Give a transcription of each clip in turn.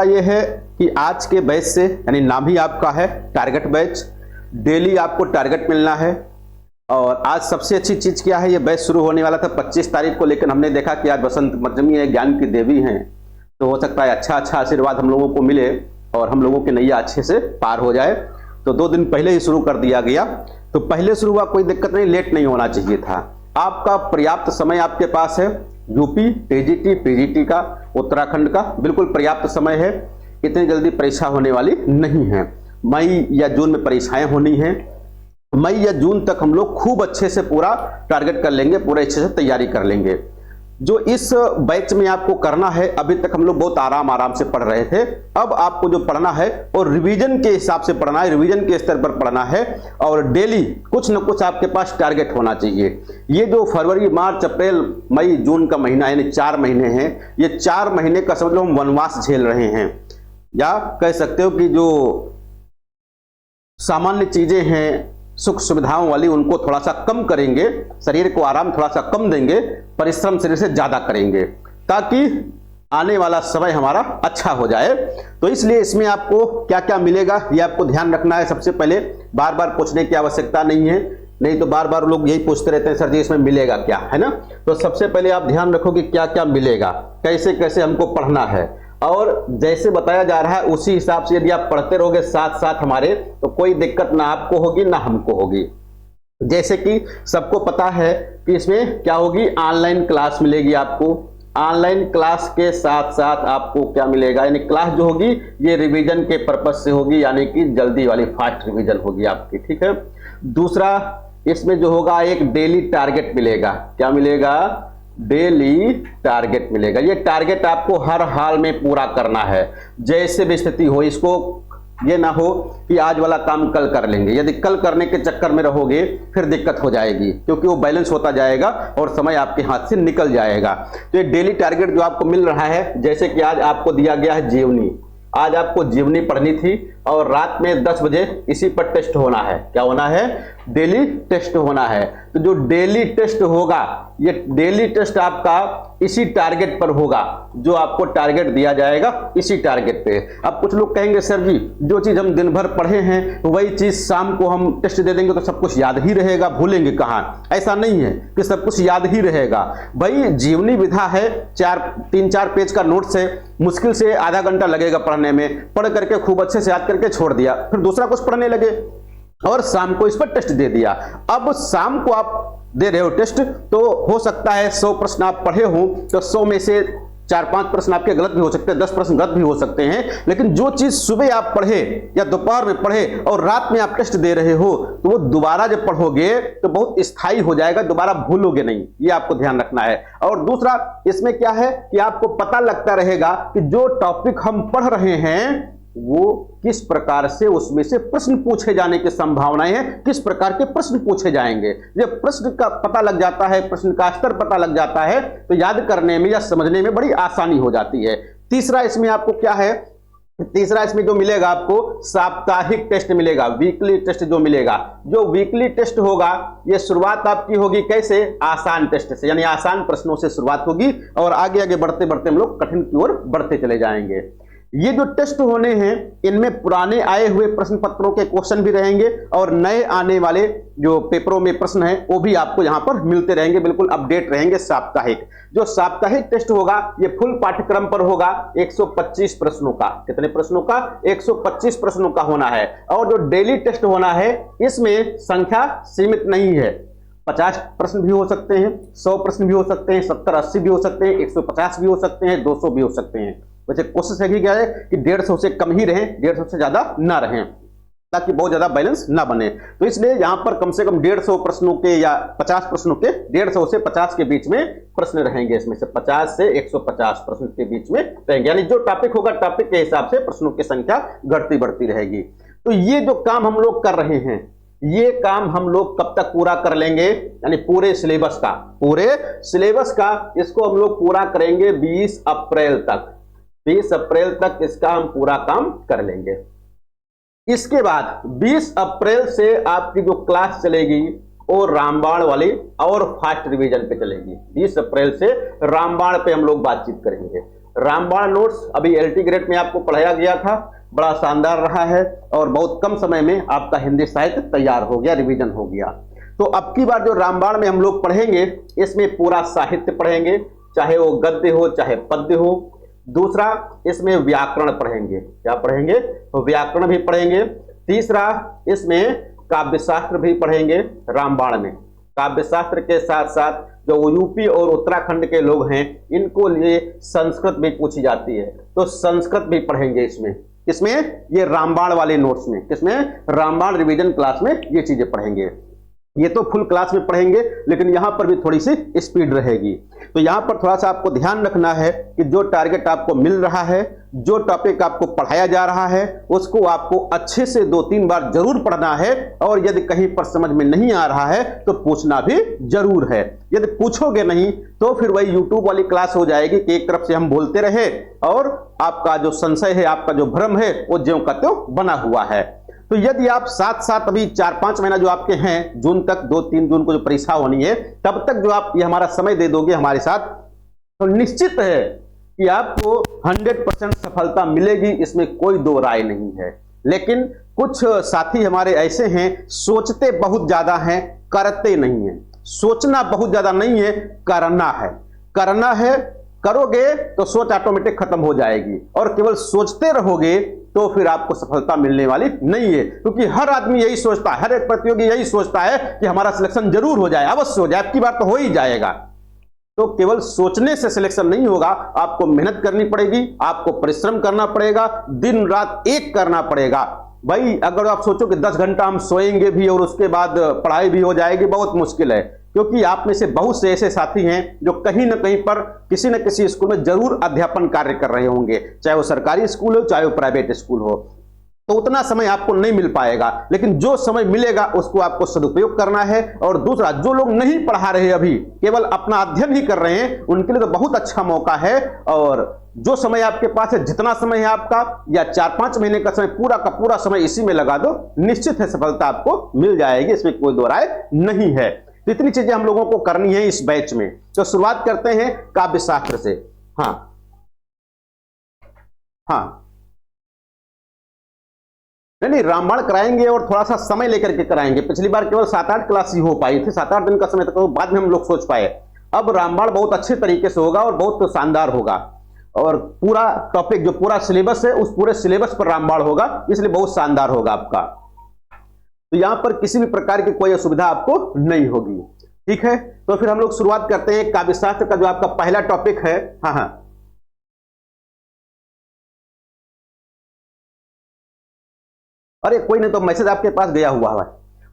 ये है कि आज के बैच से यानी नाम ही आपका है टारगेट बैच, डेली आपको टारगेट मिलना है। और आज सबसे अच्छी चीज क्या है, ये बैच शुरू होने वाला था 25 तारीख को, लेकिन हमने देखा कि आज बसंत पंचमी है, ज्ञान की देवी हैं, तो हो सकता है अच्छा आशीर्वाद हम लोगों को मिले और हम लोगों की नैया अच्छे से पार हो जाए। तो 2 दिन पहले ही शुरू कर दिया गया, तो पहले शुरू हुआ, कोई दिक्कत नहीं, लेट नहीं होना चाहिए था। आपका पर्याप्त समय आपके पास है, यूपी, टीजीटी, पीजीटी का, उत्तराखंड का बिल्कुल पर्याप्त समय है। इतनी जल्दी परीक्षा होने वाली नहीं है। मई या जून में परीक्षाएं होनी हैं। मई या जून तक हम लोग खूब अच्छे से पूरा टारगेट कर लेंगे, पूरे अच्छे से तैयारी कर लेंगे। जो इस बैच में आपको करना है, अभी तक हम लोग बहुत आराम से पढ़ रहे थे, अब आपको जो पढ़ना है और रिवीजन के हिसाब से पढ़ना है, रिवीजन के स्तर पर पढ़ना है और डेली कुछ न कुछ आपके पास टारगेट होना चाहिए। ये जो फरवरी, मार्च, अप्रैल, मई, जून का महीना यानी 4 महीने हैं, ये 4 महीने का समझ लो हम वनवास झेल रहे हैं, या कह सकते हो कि जो सामान्य चीजें हैं सुख सुविधाओं वाली, उनको थोड़ा सा कम करेंगे, शरीर को आराम थोड़ा सा कम देंगे, परिश्रम शरीर से ज्यादा करेंगे, ताकि आने वाला समय हमारा अच्छा हो जाए। तो इसलिए इसमें आपको क्या क्या मिलेगा ये आपको ध्यान रखना है। सबसे पहले बार बार पूछने की आवश्यकता नहीं है, नहीं तो बार बार लोग यही पूछते रहते हैं, सर जी इसमें मिलेगा क्या, है ना। तो सबसे पहले आप ध्यान रखो कि क्या क्या मिलेगा, कैसे कैसे हमको पढ़ना है, और जैसे बताया जा रहा है उसी हिसाब से यदि आप पढ़ते रहोगे साथ साथ हमारे, तो कोई दिक्कत ना आपको होगी ना हमको होगी। जैसे कि सबको पता है कि इसमें क्या होगी, ऑनलाइन क्लास मिलेगी आपको। ऑनलाइन क्लास के साथ साथ आपको क्या मिलेगा, यानी क्लास जो होगी ये रिवीजन के पर्पज से होगी, यानी कि जल्दी वाली फास्ट रिवीजन होगी आपकी, ठीक है। दूसरा इसमें जो होगा एक डेली टारगेट मिलेगा। क्या मिलेगा, डेली टारगेट मिलेगा। ये टारगेट आपको हर हाल में पूरा करना है, जैसे भी स्थिति हो। इसको ये ना हो कि आज वाला काम कल कर लेंगे, यदि कल करने के चक्कर में रहोगे फिर दिक्कत हो जाएगी, क्योंकि वो बैलेंस होता जाएगा और समय आपके हाथ से निकल जाएगा। तो ये डेली टारगेट जो आपको मिल रहा है, जैसे कि आज आपको दिया गया है जीवनी, आज आपको जीवनी पढ़नी थी और रात में 10 बजे इसी पर टेस्ट होना है। क्या होना है, डेली टेस्ट होना है। तो जो डेली टेस्ट होगा, ये डेली टेस्ट आपका इसी टारगेट पर होगा, जो आपको टारगेट दिया जाएगा इसी टारगेट पे। अब कुछ लोग कहेंगे सर जी जो चीज हम दिन भर पढ़े हैं वही चीज शाम को हम टेस्ट दे देंगे तो सब कुछ याद ही रहेगा, भूलेंगे कहाँ। ऐसा नहीं है कि सब कुछ याद ही रहेगा भाई। जीवनी विधा है, 3-4 पेज का नोट्स है, मुश्किल से आधा घंटा लगेगा पढ़ने में, पढ़ करके खूब अच्छे से याद करके छोड़ दिया, फिर दूसरा कुछ पढ़ने लगे और शाम को इस पर टेस्ट दे दिया। अब शाम को आप दे रहे हो टेस्ट, तो हो सकता है 100 प्रश्न आप पढ़े हो तो 100 में से 4-5 प्रश्न आपके गलत भी हो सकते हैं, 10 प्रश्न गलत भी हो सकते हैं। लेकिन जो चीज सुबह आप पढ़े या दोपहर में पढ़े और रात में आप टेस्ट दे रहे हो, तो वो दोबारा जब पढ़ोगे तो बहुत स्थायी हो जाएगा, दोबारा भूलोगे नहीं। ये आपको ध्यान रखना है। और दूसरा इसमें क्या है कि आपको पता लगता रहेगा कि जो टॉपिक हम पढ़ रहे हैं वो किस प्रकार से उसमें से प्रश्न पूछे जाने की संभावनाएं हैं, किस प्रकार के प्रश्न पूछे जाएंगे। जब प्रश्न का पता लग जाता है, प्रश्न का स्तर पता लग जाता है, तो याद करने में या समझने में बड़ी आसानी हो जाती है। तीसरा इसमें आपको क्या है, तीसरा इसमें जो मिलेगा आपको साप्ताहिक टेस्ट मिलेगा, वीकली टेस्ट जो मिलेगा। जो वीकली टेस्ट होगा ये शुरुआत आपकी होगी कैसे, आसान टेस्ट से, यानी आसान प्रश्नों से शुरुआत होगी और आगे आगे बढ़ते बढ़ते हम लोग कठिन की ओर बढ़ते चले जाएंगे। ये जो टेस्ट होने हैं इनमें पुराने आए हुए प्रश्न पत्रों के क्वेश्चन भी रहेंगे और नए आने वाले जो पेपरों में प्रश्न हैं वो भी आपको यहां पर मिलते रहेंगे, बिल्कुल अपडेट रहेंगे साप्ताहिक। जो साप्ताहिक टेस्ट होगा ये फुल पाठ्यक्रम पर होगा, 125 प्रश्नों का। कितने प्रश्नों का, 125 प्रश्नों का होना है। और जो डेली टेस्ट होना है इसमें संख्या सीमित नहीं है, 50 प्रश्न भी हो सकते हैं, 100 प्रश्न भी हो सकते हैं, 70-80 भी हो सकते हैं, 150 भी हो सकते हैं, 200 भी हो सकते हैं। वैसे कोशिश है कि क्या है कि 150 से कम ही रहें, 150 से ज्यादा ना रहें, ताकि बहुत ज्यादा बैलेंस ना बने। तो इसलिए यहां पर कम से कम 150 प्रश्नों के या 50 प्रश्नों के, 150 से 50 के बीच में प्रश्न रहेंगे। इसमें से 50 से 150 प्रश्न के बीच में रहेंगे, यानी जो टॉपिक होगा टॉपिक के हिसाब से प्रश्नों की संख्या घटती बढ़ती रहेगी। तो ये जो काम हम लोग कर रहे हैं, ये काम हम लोग कब तक पूरा कर लेंगे, यानी पूरे सिलेबस का, इसको हम लोग पूरा करेंगे 20 अप्रैल तक। 20 अप्रैल तक इसका हम पूरा काम कर लेंगे। इसके बाद 20 अप्रैल से आपकी जो क्लास चलेगी वो रामबाण वाली और फास्ट रिवीजन पे चलेगी। 20 अप्रैल से रामबाण पे हम लोग बातचीत करेंगे। रामबाण नोट्स अभी LT ग्रेड में आपको पढ़ाया गया था, बड़ा शानदार रहा है और बहुत कम समय में आपका हिंदी साहित्य तैयार हो गया, रिवीजन हो गया। तो अब की बार जो रामबाण में हम लोग पढ़ेंगे, इसमें पूरा साहित्य पढ़ेंगे, चाहे वो गद्य हो चाहे पद्य हो। दूसरा, इसमें व्याकरण पढ़ेंगे। क्या पढ़ेंगे? तो व्याकरण भी पढ़ेंगे। तीसरा, इसमें काव्यशास्त्र भी पढ़ेंगे रामबाण में। काव्यशास्त्र के साथ साथ जो यूपी और उत्तराखंड के लोग हैं, इनको लिए संस्कृत भी पूछी जाती है, तो संस्कृत भी पढ़ेंगे इसमें। किसमें? ये रामबाण वाले नोट्स में। किसमें? रामबाण रिवीजन क्लास में ये चीजें पढ़ेंगे। ये तो फुल क्लास में पढ़ेंगे, लेकिन यहां पर भी थोड़ी सी स्पीड रहेगी। तो यहां पर थोड़ा सा आपको ध्यान रखना है कि जो टारगेट आपको मिल रहा है, जो टॉपिक आपको पढ़ाया जा रहा है, उसको आपको अच्छे से 2-3 बार जरूर पढ़ना है। और यदि कहीं पर समझ में नहीं आ रहा है तो पूछना भी जरूर है। यदि पूछोगे नहीं तो फिर वही यूट्यूब वाली क्लास हो जाएगी कि एक तरफ से हम बोलते रहे और आपका जो संशय है, आपका जो भ्रम है, वो ज्यों का त्यों बना हुआ है। तो यदि आप साथ साथ अभी 4-5 महीना जो आपके हैं, जून तक, 2-3 जून को जो परीक्षा होनी है, तब तक जो आप ये हमारा समय दे दोगे हमारे साथ, तो निश्चित है कि आपको 100% सफलता मिलेगी, इसमें कोई दो राय नहीं है। लेकिन कुछ साथी हमारे ऐसे हैं, सोचते बहुत ज्यादा हैं, करते नहीं हैं। सोचना बहुत ज्यादा नहीं है, करना है। करना है, करोगे तो सोच ऑटोमेटिक खत्म हो जाएगी। और केवल सोचते रहोगे तो फिर आपको सफलता मिलने वाली नहीं है, क्योंकि हर आदमी यही सोचता है, हर एक प्रतियोगी यही सोचता है कि हमारा सिलेक्शन जरूर हो जाए, अवश्य हो जाए, अब की बार तो हो ही जाएगा। तो केवल सोचने से सिलेक्शन नहीं होगा, आपको मेहनत करनी पड़ेगी, आपको परिश्रम करना पड़ेगा, दिन रात एक करना पड़ेगा। भाई अगर आप सोचो कि 10 घंटा हम सोएंगे भी और उसके बाद पढ़ाई भी हो जाएगी, बहुत मुश्किल है। क्योंकि आप में से बहुत से ऐसे साथी हैं जो कहीं ना कहीं पर किसी न किसी स्कूल में जरूर अध्यापन कार्य कर रहे होंगे, चाहे वो सरकारी स्कूल हो चाहे वो प्राइवेट स्कूल हो। तो उतना समय आपको नहीं मिल पाएगा, लेकिन जो समय मिलेगा उसको आपको सदुपयोग करना है। और दूसरा, जो लोग नहीं पढ़ा रहे, अभी केवल अपना अध्ययन ही कर रहे हैं, उनके लिए तो बहुत अच्छा मौका है। और जो समय आपके पास है, जितना समय है आपका, या 4-5 महीने का समय, पूरा का पूरा समय इसी में लगा दो, निश्चित है सफलता आपको मिल जाएगी, इसमें कोई दो राय नहीं है। तो इतनी चीजें हम लोगों को करनी है इस बैच में। तो शुरुआत करते हैं काव्यशास्त्र से। हाँ नहीं, रामबाण कराएंगे और थोड़ा सा समय लेकर के कराएंगे। पिछली बार केवल 7-8 क्लास ही हो पाई थी, 7-8 दिन का समय तक, तो बाद में हम लोग सोच पाए। अब रामबाण बहुत अच्छे तरीके से होगा और बहुत शानदार होगा। और पूरा टॉपिक, जो पूरा सिलेबस है, उस पूरे सिलेबस पर रामबाण होगा, इसलिए बहुत शानदार होगा आपका। तो यहां पर किसी भी प्रकार की कोई असुविधा आपको नहीं होगी। ठीक है, तो फिर हम लोग शुरुआत करते हैं काव्यशास्त्र का, जो आपका पहला टॉपिक है। हाँ, अरे कोई नहीं, तो मैसेज आपके पास गया हुआ है।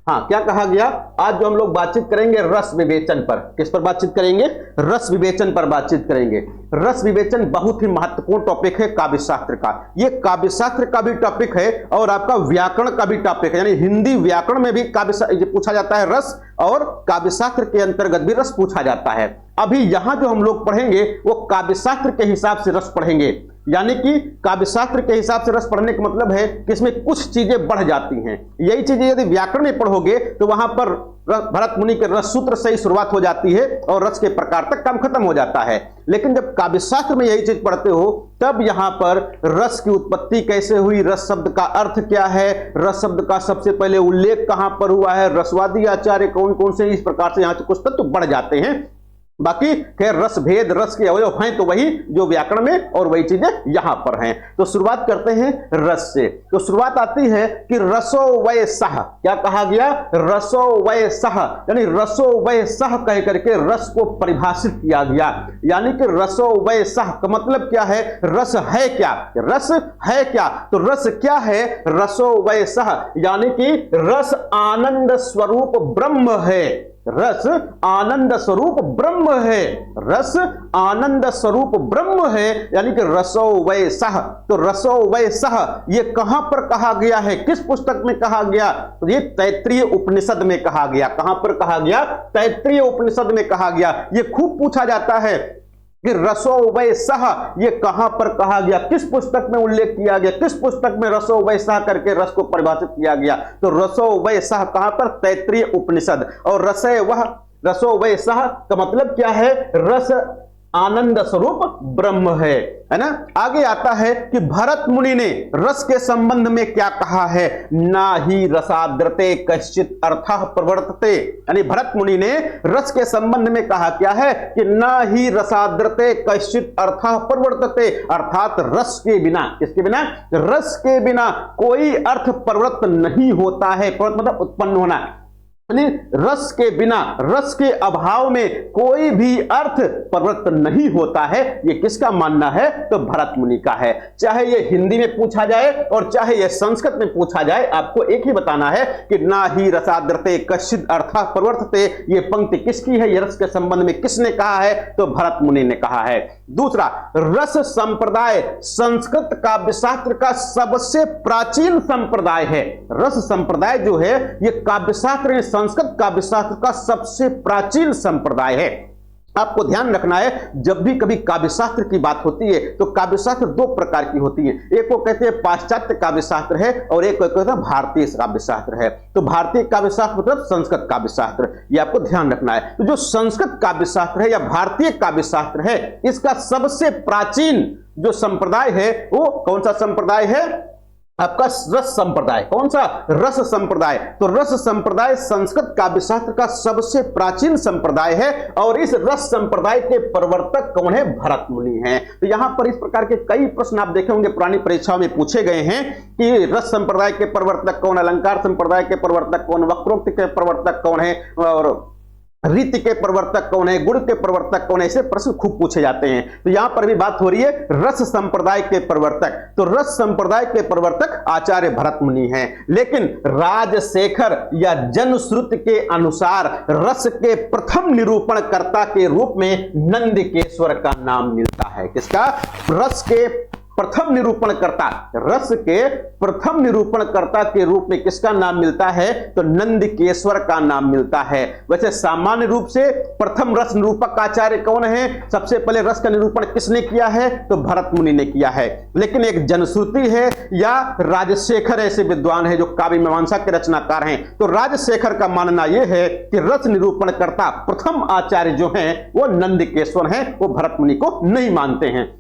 हाँ, क्या कहा गया? आज जो हम लोग बातचीत करेंगे रस विवेचन पर। किस पर बातचीत करेंगे? रस विवेचन पर बातचीत करेंगे। रस विवेचन बहुत ही महत्वपूर्ण टॉपिक है काव्यशास्त्र का। ये काव्यशास्त्र का भी टॉपिक है और आपका व्याकरण का भी टॉपिक है, यानी हिंदी व्याकरण में भी काव्य पूछा जाता है रस, और काव्यशास्त्र के अंतर्गत भी रस पूछा जाता है। अभी यहां जो हम लोग पढ़ेंगे वो काव्यशास्त्र के हिसाब से रस पढ़ेंगे, यानी कि काव्यशास्त्र के हिसाब से रस पढ़ने का मतलब है कि इसमें कुछ चीजें बढ़ जाती हैं। यही चीजें यदि व्याकरण में पढ़ोगे तो वहां पर भरत मुनि के रस सूत्र से ही शुरुआत हो जाती है और रस के प्रकार तक काम खत्म हो जाता है। लेकिन जब काव्यशास्त्र में यही चीज पढ़ते हो, तब यहां पर रस की उत्पत्ति कैसे हुई, रस शब्द का अर्थ क्या है, रस शब्द का सबसे पहले उल्लेख कहां पर हुआ है, रसवादी आचार्य कौन कौन से, इस प्रकार से यहां से कुछ तत्व बढ़ जाते हैं। बाकी खैर रस भेद, रस के अवयव हैं तो वही जो व्याकरण में, और वही चीजें यहां पर हैं। तो शुरुआत करते हैं रस से। तो शुरुआत आती है कि रसो वय सह। क्या कहा गया? रसो वय सह, यानी रसो वय सह कह करके रस को परिभाषित किया गया। यानी कि रसो वय सह का मतलब क्या है? रस है क्या? रस है क्या? तो रस क्या है? रसो वय सह, यानी कि रस आनंद स्वरूप ब्रह्म है। रस आनंद स्वरूप ब्रह्म है। रस आनंद स्वरूप ब्रह्म है, यानी कि रसो वय सह। तो रसो वय सह ये कहां पर कहा गया है, किस पुस्तक में कहा गया? तो ये तैत्तिरीय उपनिषद में कहा गया। कहां पर कहा गया? तैत्तिरीय उपनिषद में कहा गया। ये खूब पूछा जाता है कि रसो वय सह ये कहां पर कहा गया, किस पुस्तक में उल्लेख किया गया, किस पुस्तक में रसो वय सह करके रस को परिभाषित किया गया। तो रसो वय सह कहां पर? तैत्तिरीय उपनिषद। और रसो वय सह का मतलब क्या है? रस आनंद स्वरूप ब्रह्म है ना। आगे आता है कि भरत मुनि ने रस के संबंध में क्या कहा है, ना ही रसाद्रते कश्चित अर्थः प्रवर्तते, यानी भरत मुनि ने रस के संबंध में कहा क्या है कि ना ही रसाद्रते कश्चित अर्थः प्रवर्तते, अर्थात रस के बिना, किसके बिना, रस के बिना कोई अर्थ प्रवृत्त नहीं होता है। प्रवृत्त मतलब उत्पन्न होना, रस के बिना, रस के अभाव में कोई भी अर्थ प्रवृत्त नहीं होता है। ये किसका मानना है, तो भरत मुनि का है। चाहे ये हिंदी में पूछा जाए और चाहे ये संस्कृत में पूछा जाए, आपको एक ही बताना है कि ना ही रसाद्रते कश्चित् अर्थः प्रवर्तते, ये पंक्ति किसकी है, ये रस के संबंध में किसने कहा है, तो भरत मुनि ने कहा है। दूसरा, रस संप्रदाय संस्कृत काव्य शास्त्र का सबसे प्राचीन संप्रदाय है। रस संप्रदाय जो है ये काव्य शास्त्र, संस्कृत काव्य शास्त्र का सबसे प्राचीन संप्रदाय है। आपको ध्यान रखना है, जब भी कभी काव्य शास्त्र की बात होती है तो काव्य शास्त्र दो प्रकार की होती है, एक को कहते हैं पाश्चात्य काव्य शास्त्र है और एक को कहते हैं भारतीय काव्य शास्त्र है। तो भारतीय काव्य शास्त्र मतलब संस्कृत काव्य शास्त्र, ये आपको ध्यान रखना है। तो जो संस्कृत काव्य शास्त्र है या भारतीय काव्य शास्त्र है, इसका सबसे प्राचीन जो संप्रदाय है वो कौन सा संप्रदाय है, आपका रस संप्रदाय। कौन सा, रस संप्रदाय। तो रस संप्रदाय संस्कृत काव्य शास्त्र का सबसे प्राचीन संप्रदाय है और इस रस संप्रदाय के प्रवर्तक कौन है, भरत मुनि हैं। तो यहां पर इस प्रकार के कई प्रश्न आप देखेंगे पुरानी परीक्षाओं में पूछे गए हैं कि रस संप्रदाय के प्रवर्तक कौन, अलंकार संप्रदाय के प्रवर्तक कौन, वक्रोक्ति के प्रवर्तक कौन है और रीति के प्रवर्तक कौन है, गुण के प्रवर्तक कौन है, ऐसे प्रश्न खूब पूछे जाते हैं। तो यहां पर भी बात हो रही है रस संप्रदाय के प्रवर्तक। तो रस संप्रदाय के प्रवर्तक आचार्य भरत मुनि हैं, लेकिन राजशेखर या जनश्रुति के अनुसार रस के प्रथम निरूपणकर्ता के रूप में नंदिकेश्वर का नाम मिलता है। किसका, रस के प्रथम निरूपणकर्ता, रस के प्रथम निरूपणकर्ता के रूप में किसका नाम मिलता है, तो नंदिकेश्वर का नाम मिलता है। वैसे सामान्य रूप से प्रथम रस निरूपक आचार्य कौन है, सबसे पहले रस का निरूपण किसने किया है, तो भरत मुनि ने किया है। लेकिन एक जनश्रुति है या राजशेखर ऐसे विद्वान है जो काव्य मीमांसा के रचनाकार हैं, तो राजशेखर का मानना यह है कि रस निरूपणकर्ता प्रथम आचार्य जो हैं वो नंदिकेश्वर हैं, वो भरत मुनि को नहीं मानते हैं।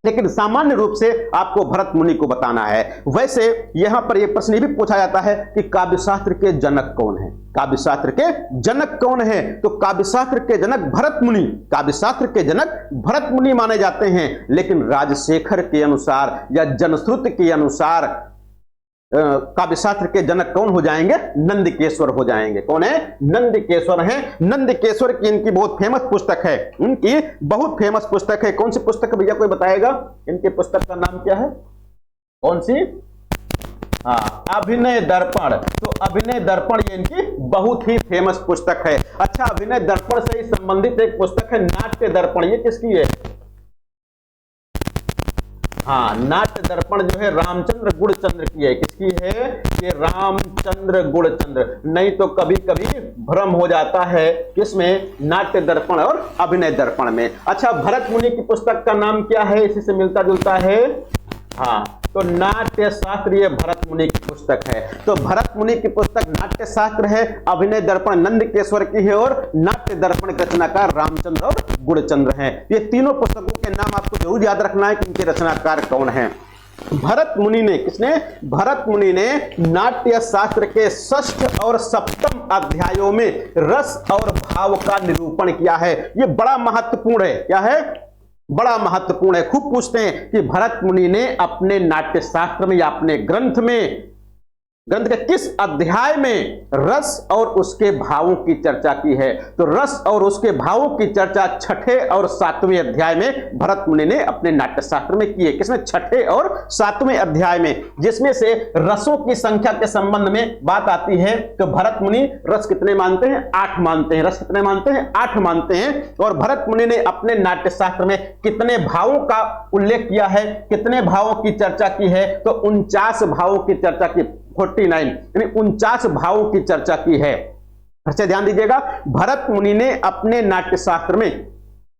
लेकिन सामान्य रूप से आपको भरत मुनि को बताना है। वैसे यहां पर यह प्रश्न भी पूछा जाता है कि काव्य शास्त्र के जनक कौन है, काव्य शास्त्र के जनक कौन है, तो काव्य शास्त्र के जनक भरत मुनि, काव्य शास्त्र के जनक भरत मुनि माने जाते हैं। लेकिन राजशेखर के अनुसार या जनश्रुति के अनुसार काव्य शास्त्र के जनक कौन हो जाएंगे, नंदिकेश्वर हो जाएंगे। कौन है, नंदिकेश्वर हैं। नंदिकेश्वर की इनकी बहुत फेमस पुस्तक है, उनकी बहुत फेमस पुस्तक है। कौन सी पुस्तक है भैया, कोई बताएगा, इनके पुस्तक का नाम क्या है, कौन सी, हाँ, अभिनय दर्पण। तो अभिनय दर्पण ये इनकी बहुत ही फेमस पुस्तक है। अच्छा, अभिनय दर्पण से ही संबंधित एक पुस्तक है नाट्य दर्पण, ये किसकी है, हाँ, नाट्य दर्पण जो है रामचंद्र गुणचंद्र की है। किसकी है, ये रामचंद्र गुणचंद्र। नहीं तो कभी कभी भ्रम हो जाता है किसमें, नाट्य दर्पण और अभिनय दर्पण में। अच्छा, भरत मुनि की पुस्तक का नाम क्या है, इसी से मिलता जुलता है, हाँ, तो नाट्य शास्त्र ये भरत मुनि की पुस्तक है। तो भरत मुनि की पुस्तक नाट्य शास्त्र है, अभिनय दर्पण नंदिकेश्वर की है और नाट्य दर्पण के रचनाकार रामचंद्र और गुणचंद्र हैं। ये तीनों पुस्तकों के नाम आपको जरूर याद रखना है कि इनके रचनाकार कौन हैं। भरत मुनि ने, किसने, भरत मुनि ने नाट्य शास्त्र के 6ठ और 7वें अध्यायों में रस और भाव का निरूपण किया है। ये बड़ा महत्वपूर्ण है। क्या है, बड़ा महत्वपूर्ण है। खूब पूछते हैं कि भरत मुनि ने अपने नाट्य शास्त्र में या अपने ग्रंथ में, ग्रंथ के किस अध्याय में रस और उसके भावों की चर्चा की है, तो रस और उसके भावों की चर्चा 6ठे और 7वें अध्याय में भरत मुनि ने अपने नाट्य शास्त्र में की है। किसमें, 6ठे और 7वें अध्याय में, जिसमें से रसों की संख्या के संबंध में बात आती है। तो भरत मुनि रस कितने मानते हैं, 8 मानते हैं। रस कितने मानते हैं, 8 मानते हैं। और भरत मुनि ने अपने नाट्य शास्त्र में कितने भावों का उल्लेख किया है, कितने भावों की चर्चा की है, तो 49 भावों की चर्चा की, 49 यानी 49 भावों की चर्चा की है। अच्छा ध्यान दीजिएगा, भरत मुनि ने अपने नाट्य शास्त्र में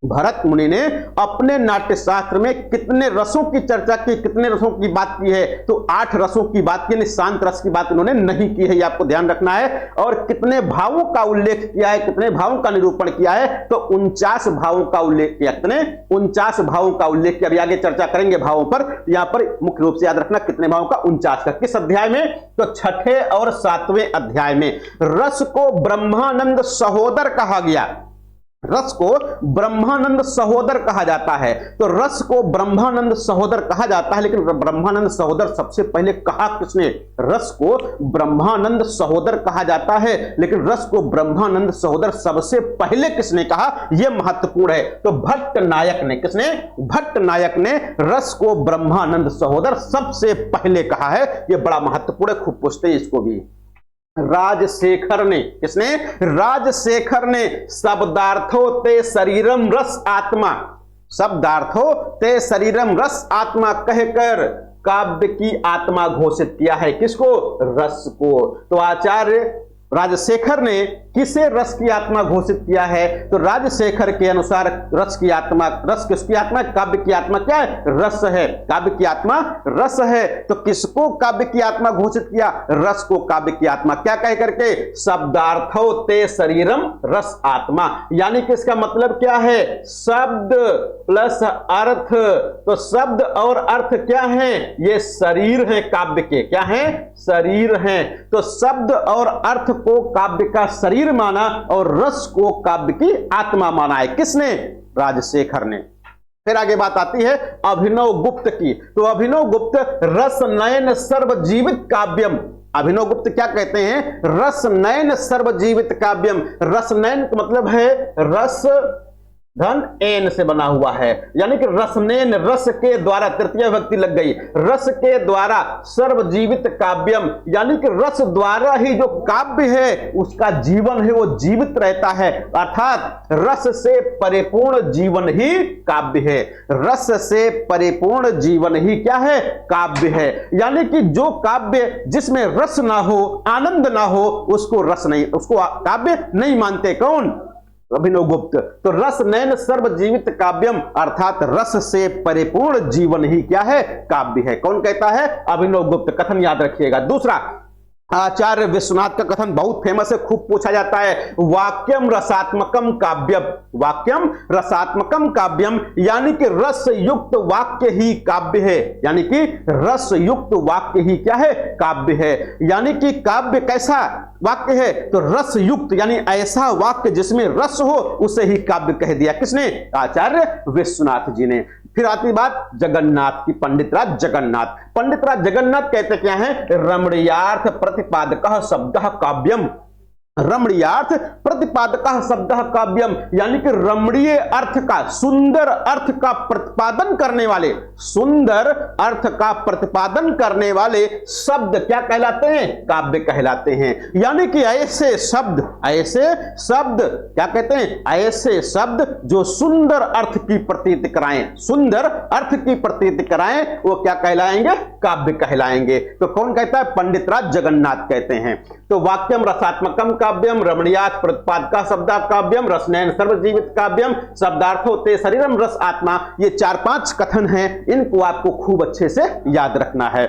भरत मुनि ने अपने नाट्य शास्त्र में कितने रसों की चर्चा की, कितने रसों की बात की है? तो 8 रसों की बात की, शांत रस की बात इन्होंने नहीं की है, ये आपको ध्यान रखना है। और कितने भावों का उल्लेख किया है, कितने भावों का निरूपण किया है? तो 49 भावों का उल्लेख किया। कितने? 49 भावों का उल्लेख किया। अभी आगे चर्चा करेंगे भावों पर। यहां पर मुख्य रूप से याद रखना कितने भावों का? 49 का। किस अध्याय में? तो 6ठे और 7वें अध्याय में। रस को ब्रह्मानंद सहोदर कहा गया। रस को ब्रह्मानंद सहोदर कहा जाता है। तो रस को ब्रह्मानंद सहोदर कहा जाता है, लेकिन ब्रह्मानंद सहोदर सबसे पहले कहा किसने? रस को ब्रह्मानंद सहोदर कहा जाता है, लेकिन रस को ब्रह्मानंद सहोदर सबसे पहले किसने कहा? यह महत्वपूर्ण है। तो भट्ट नायक ने, किसने? भट्ट नायक ने रस को ब्रह्मानंद सहोदर सबसे पहले कहा है। यह बड़ा महत्वपूर्ण है, खूब पूछते हैं इसको भी। राजशेखर ने, किसने? राजशेखर ने शब्दार्थो ते शरीरम रस आत्मा, शब्दार्थो ते शरीरम रस आत्मा कहकर काव्य की आत्मा घोषित किया है। किसको? रस को। तो आचार्य राजशेखर ने किसे रस की आत्मा घोषित किया है? तो राजशेखर के अनुसार रस की आत्मा, रस किसकी आत्मा? काव्य की आत्मा क्या है? रस है। काव्य की आत्मा रस है। तो किसको काव्य की आत्मा घोषित किया? रस को काव्य की आत्मा। क्या कह करके? शब्दार्थो ते शरीरम रस आत्मा। यानी कि इसका मतलब क्या है? शब्द प्लस अर्थ। तो शब्द और अर्थ क्या है? ये शरीर है काव्य के। क्या है? शरीर है। तो शब्द और अर्थ को काव्य का शरीर माना और रस को काव्य की आत्मा माना है। किसने? राजशेखर ने। फिर आगे बात आती है अभिनव गुप्त की। तो अभिनव गुप्त रस नयन सर्वजीवित काव्यम, अभिनव गुप्त क्या कहते हैं? रस नयन सर्वजीवित काव्यम। रस नयन का मतलब है रस धन एन से बना हुआ है, यानी कि रसनैन, रस के द्वारा, तृतीय विभक्ति लग गई, रस के द्वारा सर्वजीवित काव्यम, यानी कि रस द्वारा ही जो काव्य है उसका जीवन है वो जीवित रहता है। अर्थात रस से परिपूर्ण जीवन ही काव्य है। रस से परिपूर्ण जीवन ही क्या है? काव्य है। यानी कि जो काव्य जिसमें रस ना हो, आनंद ना हो, उसको रस नहीं, उसको काव्य नहीं मानते। कौन? अभिनव गुप्त। तो रस नयन सर्वजीवित काव्यम, अर्थात रस से परिपूर्ण जीवन ही क्या है? काव्य है। कौन कहता है? अभिनव गुप्त। कथन याद रखिएगा। दूसरा, आचार्य विश्वनाथ का कथन बहुत फेमस है, खूब पूछा जाता है। वाक्यम रसात्मकम काव्यम, वाक्यम रसात्मकम काव्यम, यानी कि रस युक्त वाक्य ही काव्य है। यानी कि रस युक्त वाक्य ही क्या है? काव्य है। यानी कि काव्य कैसा वाक्य है? तो रस युक्त, यानी ऐसा वाक्य जिसमें रस हो उसे ही काव्य कह दिया। किसने? आचार्य विश्वनाथ जी ने। फिर आती बात जगन्नाथ की। पंडितराज जगन्नाथ, पंडितराज जगन्नाथ कहते क्या है? रमणीयार्थ प्रतिपादकः शब्दः काव्यम, रमणीयार्थ प्रतिपादकः शब्दः काव्यम, यानी कि रमणीय अर्थ का, सुंदर अर्थ का प्रतिपादन करने वाले, सुंदर अर्थ का प्रतिपादन करने वाले शब्द क्या कहलाते हैं? काव्य कहलाते हैं। यानी कि ऐसे शब्द, ऐसे शब्द क्या कहते हैं? ऐसे शब्द जो सुंदर अर्थ की प्रतीति कराएं, सुंदर अर्थ की प्रतीति कराएं, वो क्या कहलाएंगे? काव्य कहलाएंगे। तो कौन कहता है? पंडितराज जगन्नाथ कहते हैं। तो वाक्यम रसात्मकम काव्यम, रमणीयात् प्रतिपादका शब्दा काव्यम, रसनैन सर्वजीवित काव्यम, शब्दार्थो ते शरीरम रस आत्मा, ये 4-5 कथन हैं, इनको आपको खूब अच्छे से याद रखना है।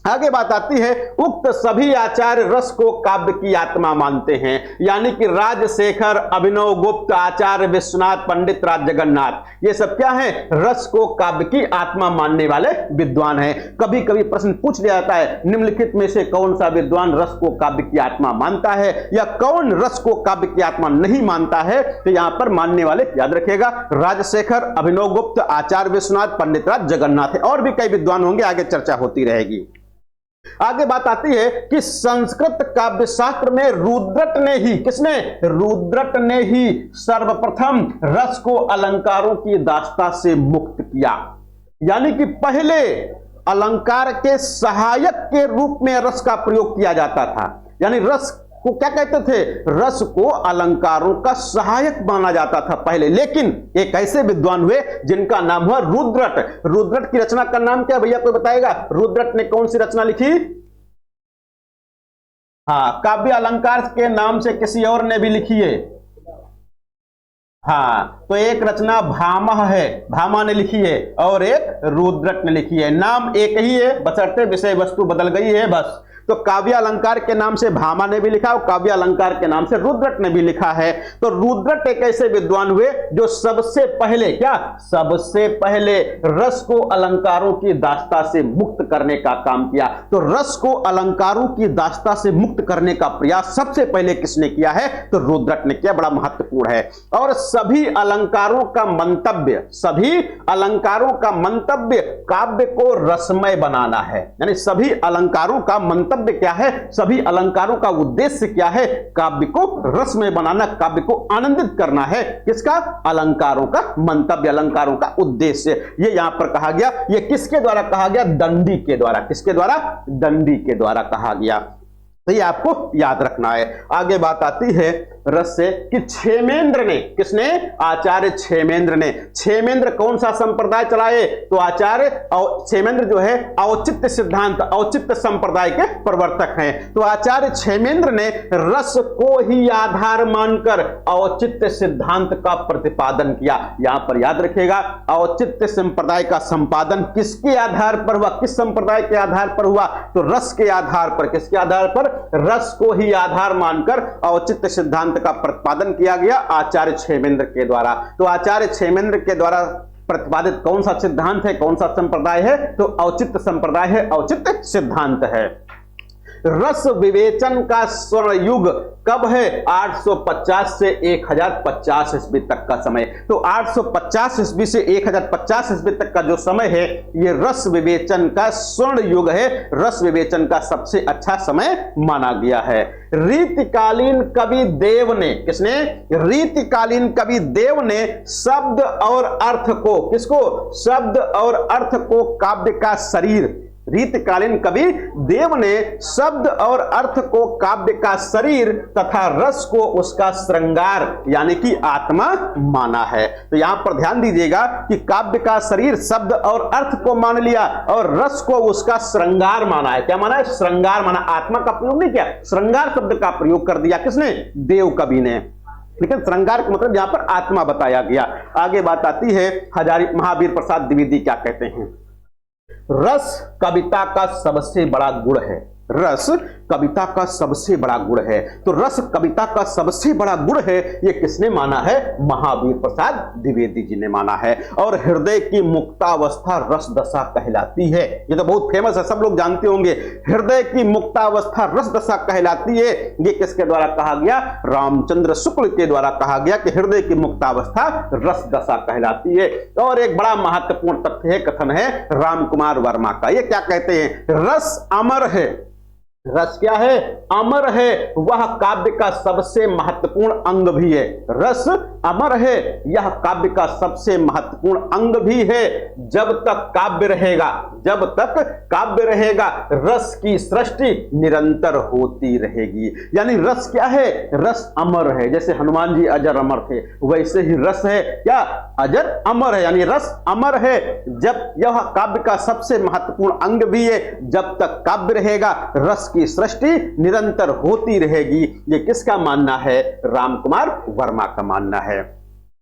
आगे बात आती है, उक्त सभी आचार्य रस को काव्य की आत्मा मानते हैं। यानी कि राजशेखर, अभिनव गुप्त, आचार्य विश्वनाथ, पंडित राज जगन्नाथ, ये सब क्या है? रस को काव्य की आत्मा मानने वाले विद्वान हैं। कभी कभी प्रश्न पूछ लिया जाता है, निम्नलिखित में से कौन सा विद्वान रस को काव्य की आत्मा मानता है, या कौन रस को काव्य की आत्मा नहीं मानता है? तो यहां पर मानने वाले याद रखिएगा, राजशेखर, अभिनव गुप्त, आचार्य विश्वनाथ, पंडित राज जगन्नाथ है। और भी कई विद्वान होंगे, आगे चर्चा होती रहेगी। आगे बात आती है कि संस्कृत काव्य शास्त्र में रुद्रट ने ही, किसने? रुद्रट ने ही सर्वप्रथम रस को अलंकारों की दास्ता से मुक्त किया। यानी कि पहले अलंकार के सहायक के रूप में रस का प्रयोग किया जाता था। यानी रस को क्या कहते थे? रस को अलंकारों का सहायक माना जाता था पहले। लेकिन एक ऐसे विद्वान हुए जिनका नाम हुआ रुद्रट। रुद्रट की रचना का नाम क्या भैया, कोई बताएगा? रुद्रट ने कौन सी रचना लिखी? हाँ, काव्य अलंकार के नाम से किसी और ने भी लिखी है। हाँ, तो एक रचना भामह है, भामा ने लिखी है, और एक रुद्रट ने लिखी है। नाम एक ही है, बशर्ते विषय वस्तु बदल गई है बस। तो काव्य अलंकार के नाम से भामा ने भी लिखा और काव्य अलंकार के नाम से रुद्रट ने भी लिखा है। तो रुद्रट एक ऐसे विद्वान हुए जो सबसे पहले क्या, सबसे पहले रस को अलंकारों की दास्ता से मुक्त करने का काम किया। तो रस को अलंकारों की दास्ता से मुक्त करने का प्रयास सबसे पहले किसने किया है, तो रुद्रट ने किया। बड़ा महत्वपूर्ण है। और सभी अलंकारों का मंतव्य, सभी अलंकारों का मंतव्य काव्य को रसमय बनाना है। यानी सभी अलंकारों का मंतव्य क्या है, सभी अलंकारों का उद्देश्य क्या है, काव्य को रसमय बनाना, काव्य को आनंदित करना है। किसका, अलंकारों का मंतव्य, अलंकारों का उद्देश्य। ये यहां पर कहा गया। ये किसके द्वारा कहा गया, दंडी के द्वारा। किसके द्वारा, दंडी के द्वारा कहा गया। तो ये आपको याद रखना है। आगे बात आती है रस से कि क्षेमेंद्र ने, किसने, आचार्य क्षेमेंद्र ने। क्षेमेंद्र कौन सा संप्रदाय चलाए, तो आचार्य क्षेमेंद्र जो है औचित्य सिद्धांत, औचित्य संप्रदाय के प्रवर्तक हैं। तो आचार्य क्षेमेंद्र ने रस को ही आधार मानकर औचित्य सिद्धांत का प्रतिपादन किया। यहां पर याद रखिएगा, औचित्य संप्रदाय का संपादन किसके आधार पर हुआ, किस संप्रदाय के आधार पर हुआ, तो रस के आधार पर। किसके आधार पर, रस को ही आधार मानकर औचित्य सिद्धांत का प्रतिपादन किया गया आचार्य क्षेमेंद्र के द्वारा। तो आचार्य क्षेमेंद्र के द्वारा प्रतिपादित कौन सा सिद्धांत है, कौन सा संप्रदाय है, तो औचित्य संप्रदाय है, औचित्य सिद्धांत है। रस विवेचन का स्वर्ण युग कब है, 850 से 1050 ईस्वी तक का समय। तो 850 ईस्वी से 1050 ईस्वी तक का जो समय है, ये रस विवेचन का स्वर्ण युग है, रस विवेचन का सबसे अच्छा समय माना गया है। रीतिकालीन कवि देव ने, किसने, रीतिकालीन कवि देव ने शब्द और अर्थ को, किसको, शब्द और अर्थ को काव्य का शरीर, रीतकालीन कवि देव ने शब्द और अर्थ को काव्य का शरीर तथा रस को उसका श्रृंगार यानी कि आत्मा माना है। तो यहां पर ध्यान दीजिएगा कि काव्य का शरीर शब्द और अर्थ को मान लिया और रस को उसका श्रृंगार माना है। क्या माना है, श्रृंगार माना, आत्मा का प्रयोग नहीं किया, श्रृंगार शब्द का प्रयोग कर दिया। किसने, देव कवि ने। लेकिन श्रृंगार का मतलब यहां पर आत्मा बताया गया। आगे बात आती है महावीर प्रसाद द्विवेदी क्या कहते हैं, रस कविता का सबसे बड़ा गुण है। रस कविता का सबसे बड़ा गुण है। तो रस कविता का सबसे बड़ा गुण है, ये किसने माना है, महावीर प्रसाद द्विवेदी जी ने माना है। और हृदय की मुक्तावस्था रस दशा कहलाती है। ये तो बहुत फेमस है, सब लोग जानते होंगे। हृदय की मुक्तावस्था रस दशा कहलाती है। ये किसके द्वारा कहा गया, रामचंद्र शुक्ल के द्वारा कहा गया कि हृदय की मुक्तावस्था रस दशा कहलाती है। और एक बड़ा महत्वपूर्ण तथ्य है, कथन है रामकुमार वर्मा का। ये क्या कहते हैं, रस अमर है। रस क्या है, अमर है, वह काव्य का सबसे महत्वपूर्ण अंग भी है। रस अमर है, यह काव्य का सबसे महत्वपूर्ण अंग भी है। जब तक काव्य रहेगा, जब तक काव्य रहेगा, रस की सृष्टि निरंतर होती रहेगी। यानी रस क्या है, रस अमर है। जैसे हनुमान जी अजर अमर थे, वैसे ही रस है क्या, अजर अमर है। यानी रस अमर है, जब यह काव्य का सबसे महत्वपूर्ण अंग भी है। जब तक काव्य रहेगा, रस की सृष्टि निरंतर होती रहेगी। ये किसका मानना है, रामकुमार वर्मा का मानना है।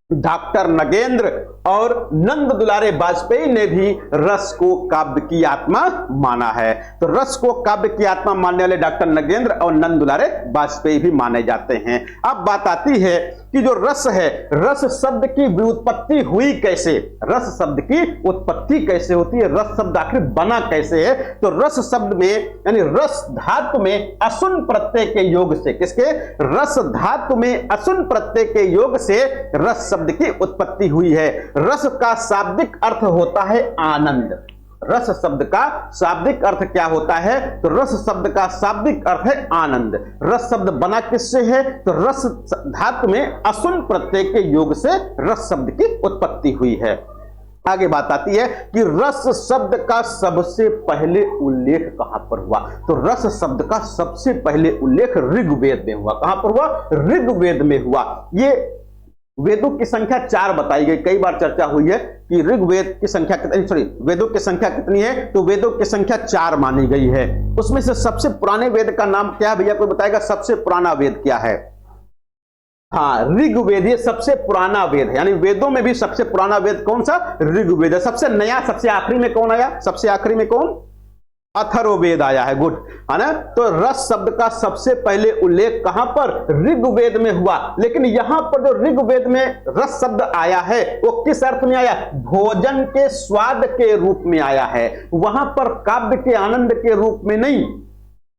डॉक्टर नगेंद्र और नंद दुलारे वाजपेयी ने भी रस को काव्य की आत्मा माना है। तो रस को काव्य की आत्मा मानने वाले डॉक्टर नगेंद्र और नंद दुलारे वाजपेयी भी माने जाते हैं। अब बात आती है कि जो रस है, रस शब्द की व्युत्पत्ति हुई कैसे, रस शब्द की उत्पत्ति कैसे होती है, रस शब्द आखिर बना कैसे है। तो रस शब्द में यानी रस धातु में असुन प्रत्यय के योग से, किसके, रस धातु में असुन प्रत्यय के योग से रस शब्द की उत्पत्ति हुई है। रस का शाब्दिक अर्थ होता है आनंद। रस शब्द का शाब्दिक अर्थ क्या होता है, तो रस शब्द का शाब्दिक अर्थ है आनंद। रस शब्द बना किससे है, तो रस धातु में असुन प्रत्यय के योग से रस शब्द की उत्पत्ति हुई है। आगे बात आती है कि रस शब्द का सबसे पहले उल्लेख कहां पर हुआ, तो रस शब्द का सबसे पहले उल्लेख ऋग्वेद में हुआ। कहां पर हुआ, ऋग्वेद में हुआ। ये वेदों की संख्या 4 बताई गई। कई बार चर्चा हुई है कि ऋग्वेद की संख्या कितनी, सॉरी वेदों की संख्या कितनी है, तो वेदों की संख्या 4 मानी गई है। उसमें से सबसे पुराने वेद का नाम क्या है भैया, कोई बताएगा, सबसे पुराना वेद क्या है। हाँ, ऋग्वेद ये सबसे पुराना वेद है, यानी वेदों में भी सबसे पुराना वेद कौन सा? ऋग्वेद है। सबसे नया, सबसे आखिरी में कौन आया? सबसे आखिरी में कौन? अथर्ववेद आया है। गुड, है ना। तो रस शब्द का सबसे पहले उल्लेख कहां पर? ऋग्वेद में हुआ। लेकिन यहां पर जो ऋग्वेद में रस शब्द आया है वो किस अर्थ में आया? भोजन के स्वाद के रूप में आया है। वहां पर काव्य के आनंद के रूप में नहीं,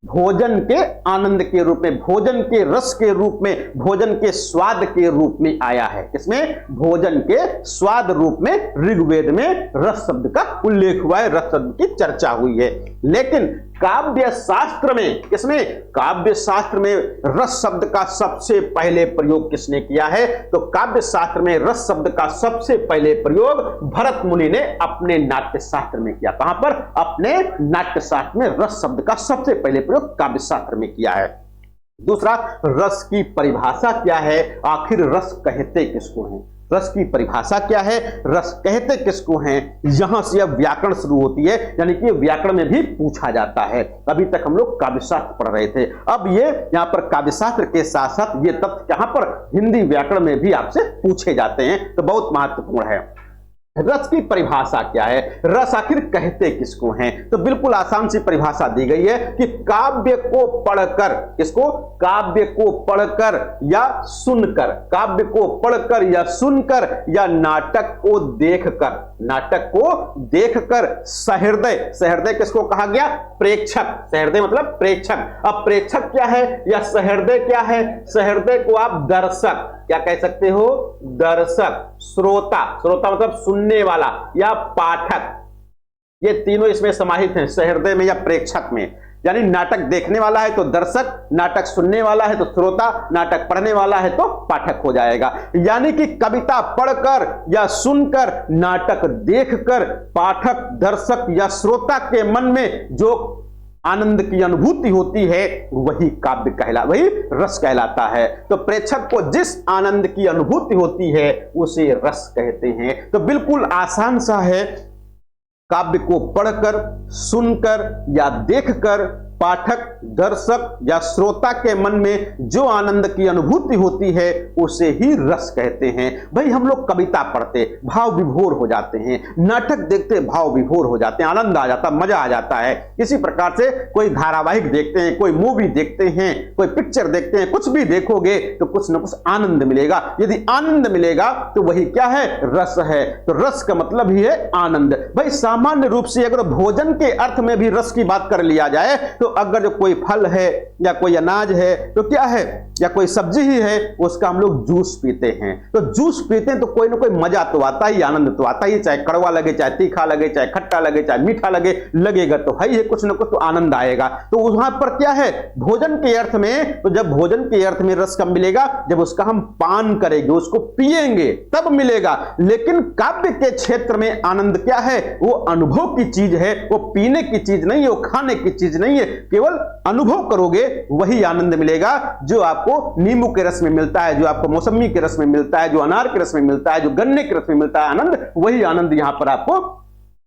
भोजन के आनंद के रूप में, भोजन के रस के रूप में, भोजन के स्वाद के रूप में आया है। इसमें भोजन के स्वाद रूप में ऋग्वेद में रस शब्द का उल्लेख हुआ है, रस शब्द की चर्चा हुई है। लेकिन काव्य शास्त्र में, किसने? काव्य शास्त्र में रस शब्द का सबसे पहले प्रयोग किसने किया है? तो काव्य शास्त्र में रस शब्द का सबसे पहले प्रयोग भरत मुनि ने अपने नाट्य शास्त्र में किया। कहां पर? अपने नाट्य शास्त्र में रस शब्द का सबसे पहले प्रयोग काव्य शास्त्र में किया है। दूसरा, रस की परिभाषा क्या है? आखिर रस कहते किसको हैं? रस की परिभाषा क्या है? रस कहते किसको हैं? यहां से अब व्याकरण शुरू होती है, यानी कि व्याकरण में भी पूछा जाता है। अभी तक हम लोग काव्यशास्त्र पढ़ रहे थे, अब ये यहां पर काव्यशास्त्र के साथ साथ ये तथ्य यहां पर हिंदी व्याकरण में भी आपसे पूछे जाते हैं, तो बहुत महत्वपूर्ण है। रस की परिभाषा क्या है? रस आखिर कहते किसको हैं? तो बिल्कुल आसान सी परिभाषा दी गई है कि काव्य को पढ़कर, किसको? काव्य को पढ़कर या सुनकर, काव्य को पढ़कर या सुनकर या नाटक को देखकर, नाटक को देखकर सहृदय, सहृदय किसको कहा गया? प्रेक्षक, सहृदय मतलब प्रेक्षक। अब प्रेक्षक क्या है या सहृदय क्या है? सहृदय को आप दर्शक क्या कह सकते हो? दर्शक, श्रोता, श्रोता मतलब सुनने वाला, या पाठक, ये तीनों इसमें समाहित हैं सहृदय में या प्रेक्षक में। यानी नाटक देखने वाला है तो दर्शक, नाटक सुनने वाला है तो श्रोता, नाटक पढ़ने वाला है तो पाठक हो जाएगा। यानी कि कविता पढ़कर या सुनकर, नाटक देखकर पाठक, दर्शक या श्रोता के मन में जो आनंद की अनुभूति होती है वही काव्य वही रस कहलाता है। तो प्रेक्षक को जिस आनंद की अनुभूति होती है उसे रस कहते हैं। तो बिल्कुल आसान सा है, काव्य को पढ़कर, सुनकर या देखकर पाठक, दर्शक या श्रोता के मन में जो आनंद की अनुभूति होती है उसे ही रस कहते हैं। भाई हम लोग कविता पढ़ते भाव विभोर हो जाते हैं, नाटक देखते भाव विभोर हो जाते हैं, आनंद आ जाता, मजा आ जाता है। इसी प्रकार से कोई धारावाहिक देखते हैं, कोई मूवी देखते हैं, कोई पिक्चर देखते हैं, कुछ भी देखोगे तो कुछ ना कुछ आनंद मिलेगा। यदि आनंद मिलेगा तो वही क्या है? रस है। तो रस का मतलब ही है आनंद। भाई सामान्य रूप से अगर भोजन के अर्थ में भी रस की बात कर लिया जाए तो अगर जो कोई फल है या कोई अनाज है तो क्या है, या कोई सब्जी ही है, उसका हम लोग जूस पीते हैं। तो जूस पीते हैं तो कोई ना कोई मजा तो आता ही, आनंद तो आता ही, चाहे कड़वा लगे, चाहे तीखा लगे, चाहे खट्टा लगे, चाहे मीठा लगे, लगेगा तो है ही, कुछ ना कुछ तो आनंद आएगा। तो वहां पर क्या है? भोजन के अर्थ में, तो जब भोजन के अर्थ में रस कब मिलेगा? जब उसका हम पान करेंगे, उसको पिएंगे तब मिलेगा। लेकिन काव्य के क्षेत्र में आनंद क्या है? वो अनुभव की चीज है, वो पीने की चीज नहीं है, वो खाने की चीज नहीं है, केवल अनुभव करोगे वही आनंद मिलेगा जो आपको नींबू के रस में मिलता है, जो आपको मौसमी के रस में मिलता है, जो अनार के रस में मिलता है, जो गन्ने के रस में मिलता है आनंद, वही आनंद यहां पर आपको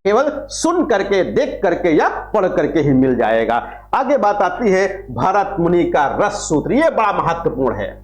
केवल सुन करके, देख करके या पढ़ करके ही मिल जाएगा। आगे बात आती है भरत मुनि का रस सूत्र, यह बड़ा महत्वपूर्ण है।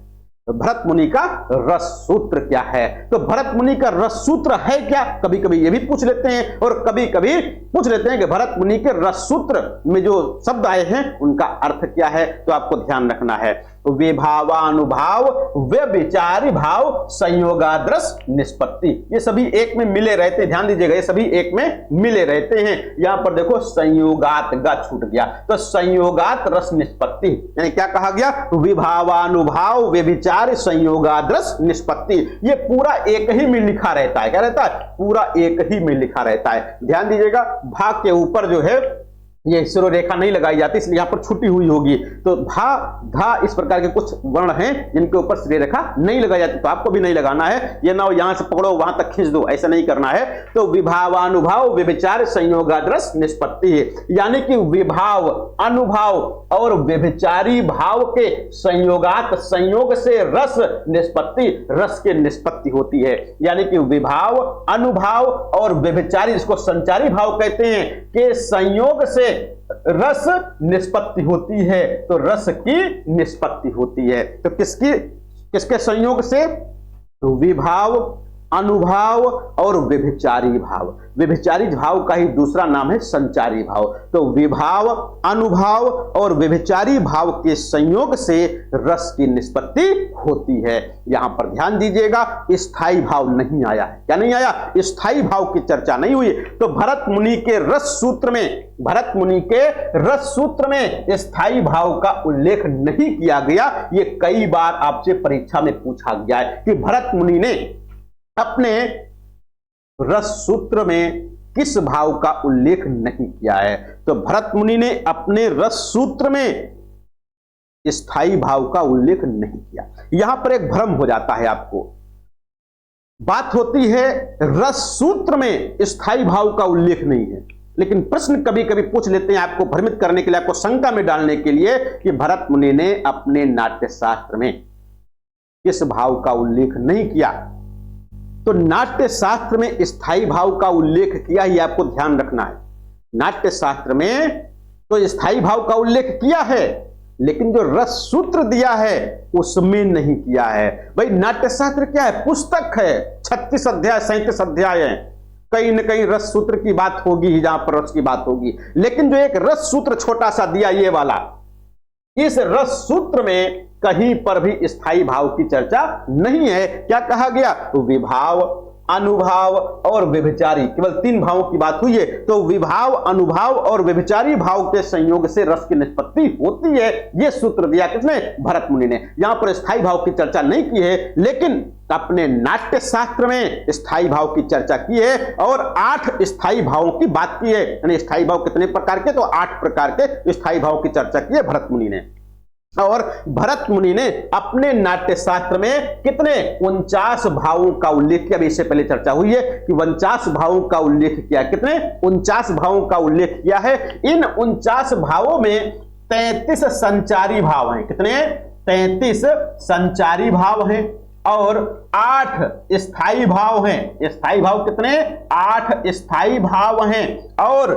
भरत मुनि का रस सूत्र क्या है? तो भरत मुनि का रस सूत्र है क्या? कभी कभी ये भी पूछ लेते हैं और कभी कभी पूछ लेते हैं कि भरत मुनि के रस सूत्र में जो शब्द आए हैं उनका अर्थ क्या है। तो आपको ध्यान रखना है, विभावानुभाव, व्यभिचारी भाव, संयोगाद्रस निष्पत्ति, ये सभी एक में मिले रहते हैं। ध्यान दीजिएगा, ये सभी एक में मिले रहते हैं। यहां पर देखो संयोगात गा छूट गया, तो संयोगात रस निष्पत्ति, यानी क्या कहा गया? विभावानुभाव, व्यभिचार, संयोगाद्रस निष्पत्ति, ये पूरा एक ही में लिखा रहता है। क्या रहता है? पूरा एक ही में लिखा रहता है। ध्यान दीजिएगा, भाग के ऊपर जो है ये सिरो रेखा नहीं लगाई जाती, इसलिए यहां पर छुट्टी हुई होगी। तो भा, धा इस प्रकार के कुछ वर्ण हैं जिनके ऊपर सिरे रेखा नहीं लगाई जाती, तो आपको भी नहीं लगाना है। ये ना हो यहां से पकड़ो वहां तक खींच दो, ऐसा नहीं करना है। तो विभावानुभाव, व्यभिचार, संयोगाद्रस निष्पत्ति है, यानी कि विभाव, अनुभाव और व्यभिचारी भाव के संयोगात, संयोग से रस निष्पत्ति, रस के निष्पत्ति होती है। यानी कि विभाव, अनुभाव और व्यभिचारी, इसको संचारी भाव कहते हैं, के संयोग से रस निष्पत्ति होती है। तो रस की निष्पत्ति होती है। तो किसकी किसके संयोग से? तो विभाव, अनुभाव और व्यभिचारी भाव। व्यभिचारी भाव का ही दूसरा नाम है संचारी भाव। तो विभाव, अनुभाव और व्यभिचारी भाव के संयोग से रस की निष्पत्ति होती है। यहां पर ध्यान दीजिएगा, स्थायी भाव नहीं आया है। क्या नहीं आया? स्थायी भाव की चर्चा नहीं हुई। तो भरत मुनि के रस सूत्र में स्थायी भाव का उल्लेख नहीं किया गया। ये कई बार आपसे परीक्षा में पूछा गया है कि भरत मुनि ने अपने रस सूत्र में किस भाव का उल्लेख नहीं किया है। तो भरत मुनि ने अपने रस सूत्र में स्थायी भाव का उल्लेख नहीं किया। यहां पर एक भ्रम हो जाता है आपको। बात होती है रस सूत्र में स्थायी भाव का उल्लेख नहीं है, लेकिन प्रश्न कभी कभी पूछ लेते हैं आपको भ्रमित करने के लिए, आपको शंका में डालने के लिए कि भरत मुनि ने अपने नाट्य शास्त्र में किस भाव का उल्लेख नहीं किया। तो नाट्य शास्त्र में स्थायी भाव का उल्लेख किया, ये आपको ध्यान रखना है। नाट्य शास्त्र में तो स्थायी भाव का उल्लेख किया है, लेकिन जो रस सूत्र दिया है उसमें नहीं किया है। भाई नाट्य शास्त्र क्या है? पुस्तक है, 36 अध्याय 37 अध्याय है। कहीं न कहीं रस सूत्र की बात होगी ही, जहां पर रस की बात होगी। लेकिन जो एक रस सूत्र छोटा सा दिया ये वाला, इस रस सूत्र में कहीं पर भी स्थायी भाव की चर्चा नहीं है। क्या कहा गया? तो विभाव, अनुभाव और व्यभिचारी, केवल 3 भावों की बात हुई है। तो विभाव, अनुभाव और व्यभिचारी भाव के संयोग से रस की निष्पत्ति होती है। यह सूत्र दिया किसने? भरत मुनि ने। यहां पर स्थायी भाव की चर्चा नहीं की है, लेकिन अपने नाट्य शास्त्र में स्थायी भाव की चर्चा की है और 8 स्थायी भावों की बात की है। यानी स्थायी भाव कितने प्रकार के? तो 8 प्रकार के स्थायी भाव की चर्चा की है भरत मुनि ने। और भरत मुनि ने अपने नाट्य शास्त्र में कितने? 49 भावों का उल्लेख किया। अभी इससे पहले चर्चा हुई है कि 49 भावों का उल्लेख किया। कितने? 49 भावों का उल्लेख किया है। इन 49 भावों में 33 संचारी भाव हैं। कितने? 33 संचारी भाव हैं और 8 स्थायी भाव हैं। स्थायी भाव कितने? 8 स्थायी भाव हैं और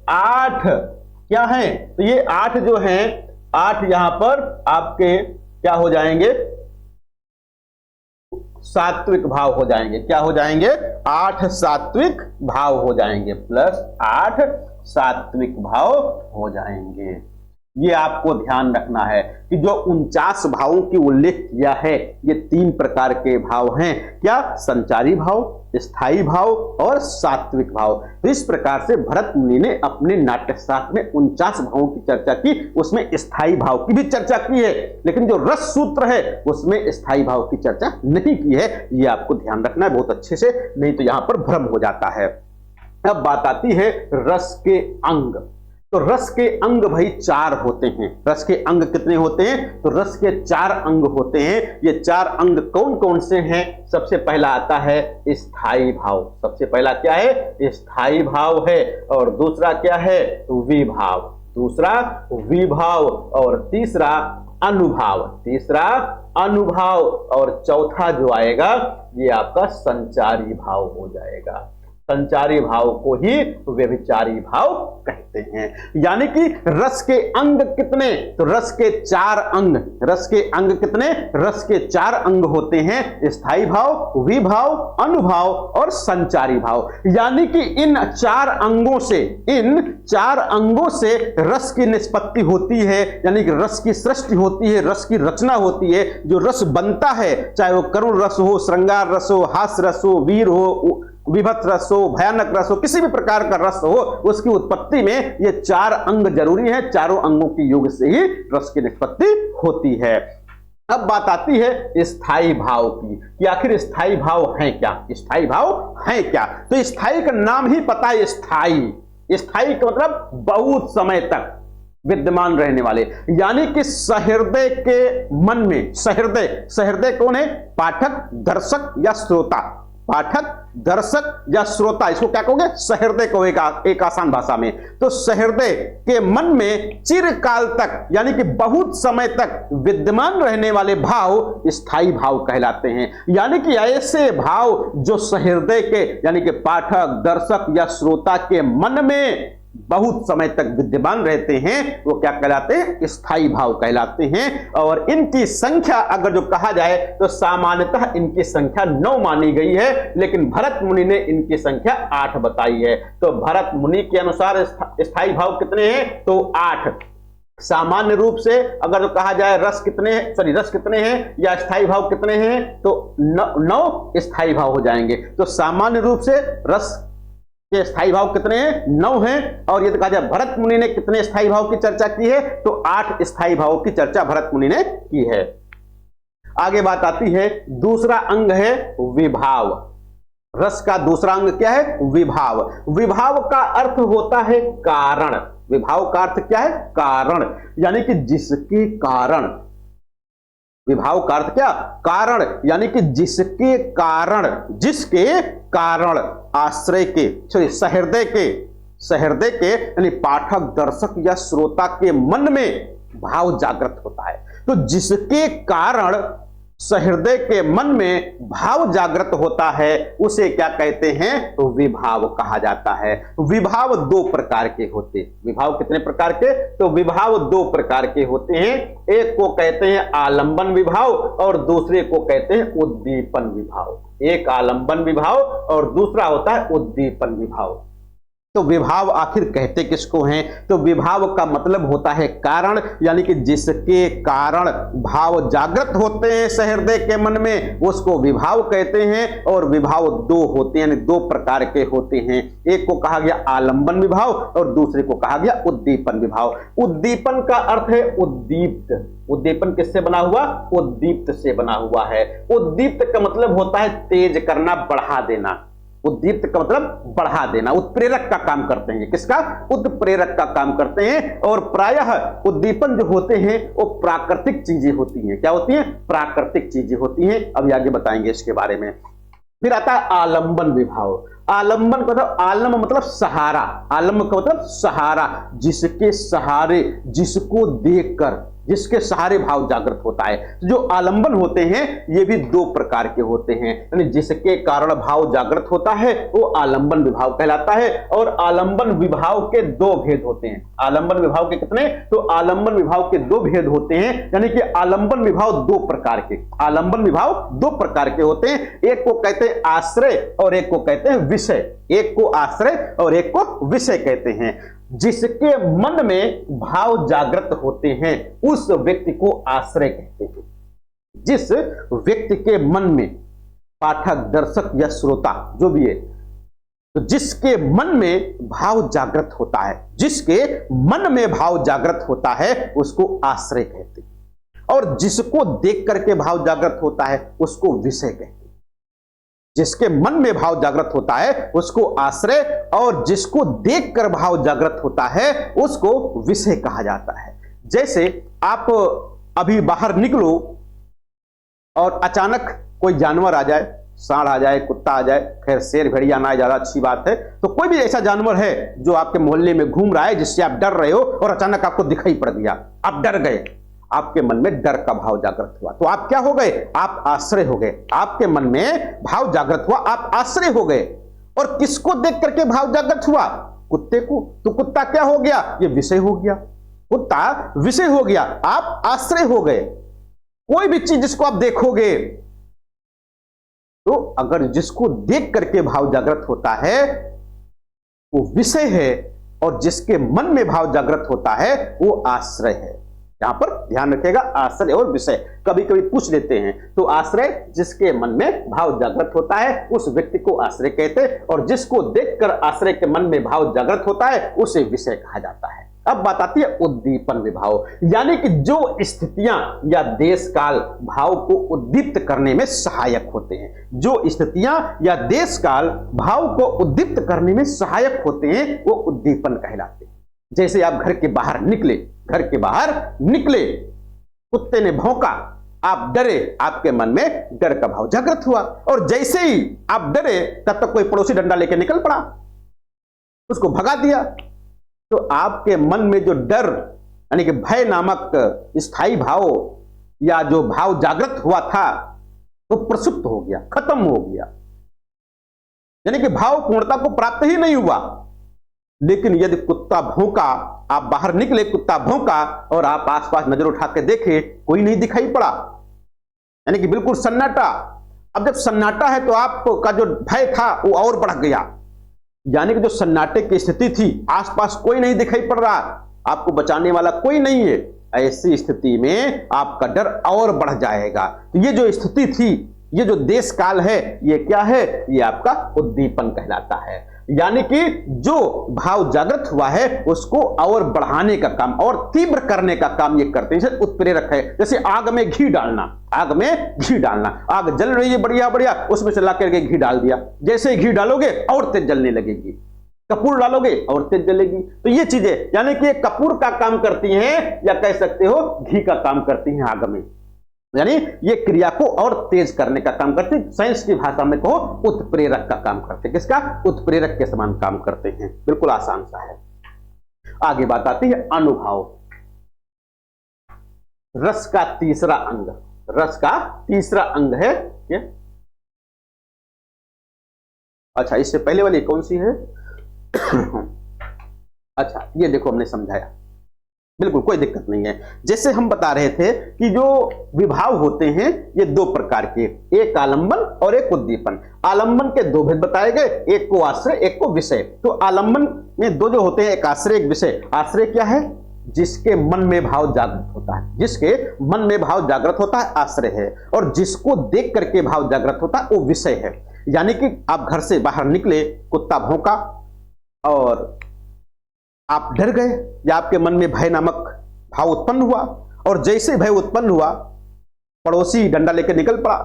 8 क्या हैं? तो ये 8 जो हैं, 8 यहां पर आपके क्या हो जाएंगे? सात्विक भाव हो जाएंगे। क्या हो जाएंगे? 8 सात्विक भाव हो जाएंगे प्लस 8 सात्विक भाव हो जाएंगे। ये आपको ध्यान रखना है कि जो 49 भावों की उल्लेख किया है, ये 3 प्रकार के भाव हैं। क्या? संचारी भाव, स्थायी भाव और सात्विक भाव। तो इस प्रकार से भरत मुनि ने अपने नाट्यशास्त्र में 49 भावों की चर्चा की, उसमें स्थायी भाव की भी चर्चा की है, लेकिन जो रस सूत्र है उसमें स्थायी भाव की चर्चा नहीं की है। ये आपको ध्यान रखना है बहुत अच्छे से, नहीं तो यहां पर भ्रम हो जाता है। अब बात आती है रस के अंग। तो रस के अंग भाई 4 होते हैं। रस के अंग कितने होते हैं? तो रस के 4 अंग होते हैं। ये 4 अंग कौन कौन से हैं? सबसे पहला आता है स्थायी भाव। सबसे पहला क्या है? स्थायी भाव है। और दूसरा क्या है? विभाव। दूसरा विभाव और तीसरा अनुभाव। तीसरा अनुभाव और चौथा जो आएगा ये आपका संचारी भाव हो जाएगा। संचारी भाव को ही व्यभिचारी भाव कहते हैं। यानी कि रस के अंग कितने? तो रस के 4 अंग। रस के अंग कितने? रस के 4 अंग होते हैं। स्थायी भाव, विभाव, अनुभाव और संचारी भाव। यानी कि इन 4 अंगों से रस की निष्पत्ति होती है, यानी कि रस की सृष्टि होती है, रस की रचना होती है। जो रस बनता है, चाहे वो करुण रस हो, श्रृंगार रस हो, हास्य रस हो, वीर हो, विभत्स रस हो, भयानक रस हो, किसी भी प्रकार का रस हो, उसकी उत्पत्ति में ये 4 अंग जरूरी है। चारों अंगों के योग से ही रस की निष्पत्ति होती है। अब बात आती है स्थायी भाव की कि आखिर स्थायी भाव है क्या? स्थायी भाव है क्या? तो स्थायी का नाम ही पता है, स्थायी। स्थायी का मतलब बहुत समय तक विद्यमान रहने वाले, यानी कि सहृदय के मन में। सहृदय कौन है? पाठक, दर्शक या श्रोता। पाठक, दर्शक या श्रोता, इसको क्या कहोगे? सहृदय कहोगे एक आसान भाषा में। तो सहृदय के मन में चिरकाल तक, यानी कि बहुत समय तक विद्यमान रहने वाले भाव स्थायी भाव कहलाते हैं। यानी कि ऐसे भाव जो सहृदय के, यानी कि पाठक, दर्शक या श्रोता के मन में बहुत समय तक विद्यमान रहते हैं वो क्या कहलाते हैं? स्थायी भाव कहलाते हैं। और इनकी संख्या अगर जो कहा जाए तो सामान्यतः इनकी संख्या 9 मानी गई है, लेकिन भरत मुनि ने इनकी संख्या 8 बताई है। तो भरत मुनि के अनुसार स्थायी भाव कितने हैं? तो 8। सामान्य रूप से अगर जो कहा जाए रस कितने हैं या स्थायी भाव कितने हैं, तो 9 स्थायी भाव हो जाएंगे। तो सामान्य रूप से रस के स्थायी भाव कितने हैं? 9 हैं। और यदि कहा जाए भरत मुनि ने कितने स्थायी भाव की चर्चा की है, तो 8 स्थायी भावों की चर्चा भरत मुनि ने की है। आगे बात आती है, दूसरा अंग है विभाव। रस का दूसरा अंग क्या है? विभाव। विभाव का अर्थ होता है कारण। विभाव का अर्थ क्या है? कारण, यानी कि जिसके कारण। विभाव का अर्थ क्या? कारण, यानी कि जिसके कारण आश्रय के सहृदय के यानी पाठक, दर्शक या श्रोता के मन में भाव जागृत होता है। तो जिसके कारण सहृदय के मन में भाव जागृत होता है उसे क्या कहते हैं? तो विभाव कहा जाता है। विभाव 2 प्रकार के होते हैं। विभाव कितने प्रकार के? तो विभाव 2 प्रकार के होते हैं। एक को कहते हैं आलंबन विभाव और दूसरे को कहते हैं उद्दीपन विभाव। एक आलंबन विभाव और दूसरा होता है उद्दीपन विभाव। तो विभाव आखिर कहते किसको हैं? तो विभाव का मतलब होता है कारण, यानी कि जिसके कारण भाव जागृत होते हैं सहृदय के मन में उसको विभाव कहते हैं। और विभाव 2 होते हैं, यानी 2 प्रकार के होते हैं। एक को कहा गया आलंबन विभाव और दूसरे को कहा गया उद्दीपन विभाव। उद्दीपन का अर्थ है उद्दीप्त। उद्दीपन किससे बना हुआ? उद्दीप्त से बना हुआ है। उद्दीप्त का मतलब होता है तेज करना, बढ़ा देना। उद्दीप्त का मतलब बढ़ा देना, उत्प्रेरक का काम करते हैं। किसका? उत्प्रेरक का काम करते हैं। और प्रायः उद्दीपन जो होते हैं वो प्राकृतिक चीजें होती हैं। क्या होती हैं? प्राकृतिक चीजें होती हैं। अभी आगे बताएंगे इसके बारे में। फिर आता है आलंबन विभाव। आलंबन का मतलब, आलम मतलब सहारा, आलम का मतलब सहारा, जिसके सहारे, जिसको देखकर, जिसके सहारे भाव जागृत होता है। तो जो आलंबन होते हैं ये भी 2 प्रकार के होते हैं, यानी जिसके कारण भाव जागृत होता है वो आलंबन विभाव कहलाता है। और आलंबन विभाव के 2 भेद होते हैं। आलंबन विभाव के कितने? तो आलंबन विभाव के 2 भेद होते हैं, यानी कि आलंबन विभाव 2 प्रकार के, आलंबन विभाव 2 प्रकार के होते हैं। एक को कहते हैं आश्रय और एक को कहते हैं विषय। एक को आश्रय और एक को विषय कहते हैं। जिसके मन में भाव जागृत होते हैं उस व्यक्ति को आश्रय कहते हैं। जिस व्यक्ति के मन में, पाठक, दर्शक या श्रोता जो भी है, तो जिसके मन में भाव जागृत होता है, जिसके मन में भाव जागृत होता है उसको आश्रय कहते हैं। और जिसको देख करके भाव जागृत होता है उसको विषय कहते हैं। जिसके मन में भाव जागृत होता है उसको आश्रय, और जिसको देखकर भाव जागृत होता है उसको विषय कहा जाता है। जैसे आप अभी बाहर निकलो और अचानक कोई जानवर आ जाए, सांड आ जाए, कुत्ता आ जाए, खैर शेर भेड़िया ना आए ज्यादा अच्छी बात है, तो कोई भी ऐसा जानवर है जो आपके मोहल्ले में घूम रहा है जिससे आप डर रहे हो और अचानक आपको दिखाई पड़ गया, आप डर गए, आपके मन में डर का भाव जागृत हुआ, तो आप क्या हो गए? आप आश्रय हो गए। आपके मन में भाव जागृत हुआ, आप आश्रय हो गए। और किसको देख करके भाव जागृत हुआ? कुत्ते को। तो कुत्ता क्या हो गया? ये विषय हो गया। कुत्ता विषय हो गया, आप आश्रय हो गए। कोई भी चीज जिसको आप देखोगे, तो अगर जिसको देख करके भाव जागृत होता है वो विषय है, और जिसके मन में भाव जागृत होता है वो आश्रय है। यहां पर ध्यान रखिएगा, आश्रय और विषय कभी कभी पूछ लेते हैं। तो आश्रय जिसके मन में भाव जागृत होता है उस व्यक्ति को आश्रय कहते हैं, और जिसको देखकर आश्रय के मन में भाव जागृत होता है उसे विषय कहा जाता है। अब बात आती है उद्दीपन विभाव, यानी कि जो स्थितियां या देश काल भाव को उद्दीप्त करने में सहायक होते हैं। जो स्थितियां या देश काल भाव को उद्दीप्त करने में सहायक होते हैं वो उद्दीपन कहलाते हैं। जैसे आप घर के बाहर निकले, कुत्ते ने भौंका, आप डरे, आपके मन में डर का भाव जागृत हुआ, और जैसे ही आप डरे तब तक कोई पड़ोसी डंडा लेकर निकल पड़ा, उसको भगा दिया। तो आपके मन में जो डर यानी कि भय नामक स्थायी भाव या जो भाव जागृत हुआ था वो प्रसुप्त हो गया, खत्म हो गया, यानी कि भाव पूर्णता को प्राप्त ही नहीं हुआ। लेकिन यदि कुत्ता भौंका, आप बाहर निकले, कुत्ता भौंका और आप आसपास नजर उठा के देखे, कोई नहीं दिखाई पड़ा, यानी कि बिल्कुल सन्नाटा। अब जब सन्नाटा है तो आपका जो भय था वो और बढ़ गया, यानी कि जो सन्नाटे की स्थिति थी, आसपास कोई नहीं दिखाई पड़ रहा, आपको बचाने वाला कोई नहीं है, ऐसी स्थिति में आपका डर और बढ़ जाएगा। तो ये जो स्थिति थी, ये जो देश काल है, ये क्या है? ये आपका उद्दीपन कहलाता है। यानी कि जो भाव जागृत हुआ है उसको और बढ़ाने का काम और तीव्र करने का काम ये करते हैं। जैसे उत्प्रेरक है, जैसे आग में घी डालना, आग में घी डालना, आग जल रही है बढ़िया बढ़िया, उसमें से ला करके घी डाल दिया, जैसे ही घी डालोगे और तेज जलने लगेगी, कपूर डालोगे और तेज जलेगी। तो ये चीजें यानी कि कपूर का काम करती हैं, या कह सकते हो घी का काम करती हैं आग में, यानी ये क्रिया को और तेज करने का काम करते हैं। साइंस की भाषा में कहो उत्प्रेरक का काम करते हैं। किसका? उत्प्रेरक के समान काम करते हैं। बिल्कुल आसान सा है। आगे बात आती है अनुभव, रस का तीसरा अंग। रस का तीसरा अंग है ये। अच्छा, इससे पहले वाली कौन सी है? अच्छा, ये देखो हमने समझाया, बिल्कुल कोई दिक्कत नहीं है। जैसे हम बता रहे थे कि जो विभाव होते हैं ये दो प्रकार के, एक आलंबन और एक उद्दीपन। आलंबन के दो भेद बताए गए, एक को आश्रय, एक को विषय। तो आलंबन में दो जो होते हैं, एक आश्रय एक विषय। आश्रय क्या है? जिसके मन में भाव जागृत होता है, जिसके मन में भाव जागृत होता है आश्रय है, और जिसको देख करके भाव जागृत होता है वो विषय है। यानी कि आप घर से बाहर निकले, कुत्ता भौंका और आप डर गए, या आपके मन में भय नामक भाव उत्पन्न हुआ, और जैसे भय उत्पन्न हुआ पड़ोसी डंडा लेकर निकल पड़ा,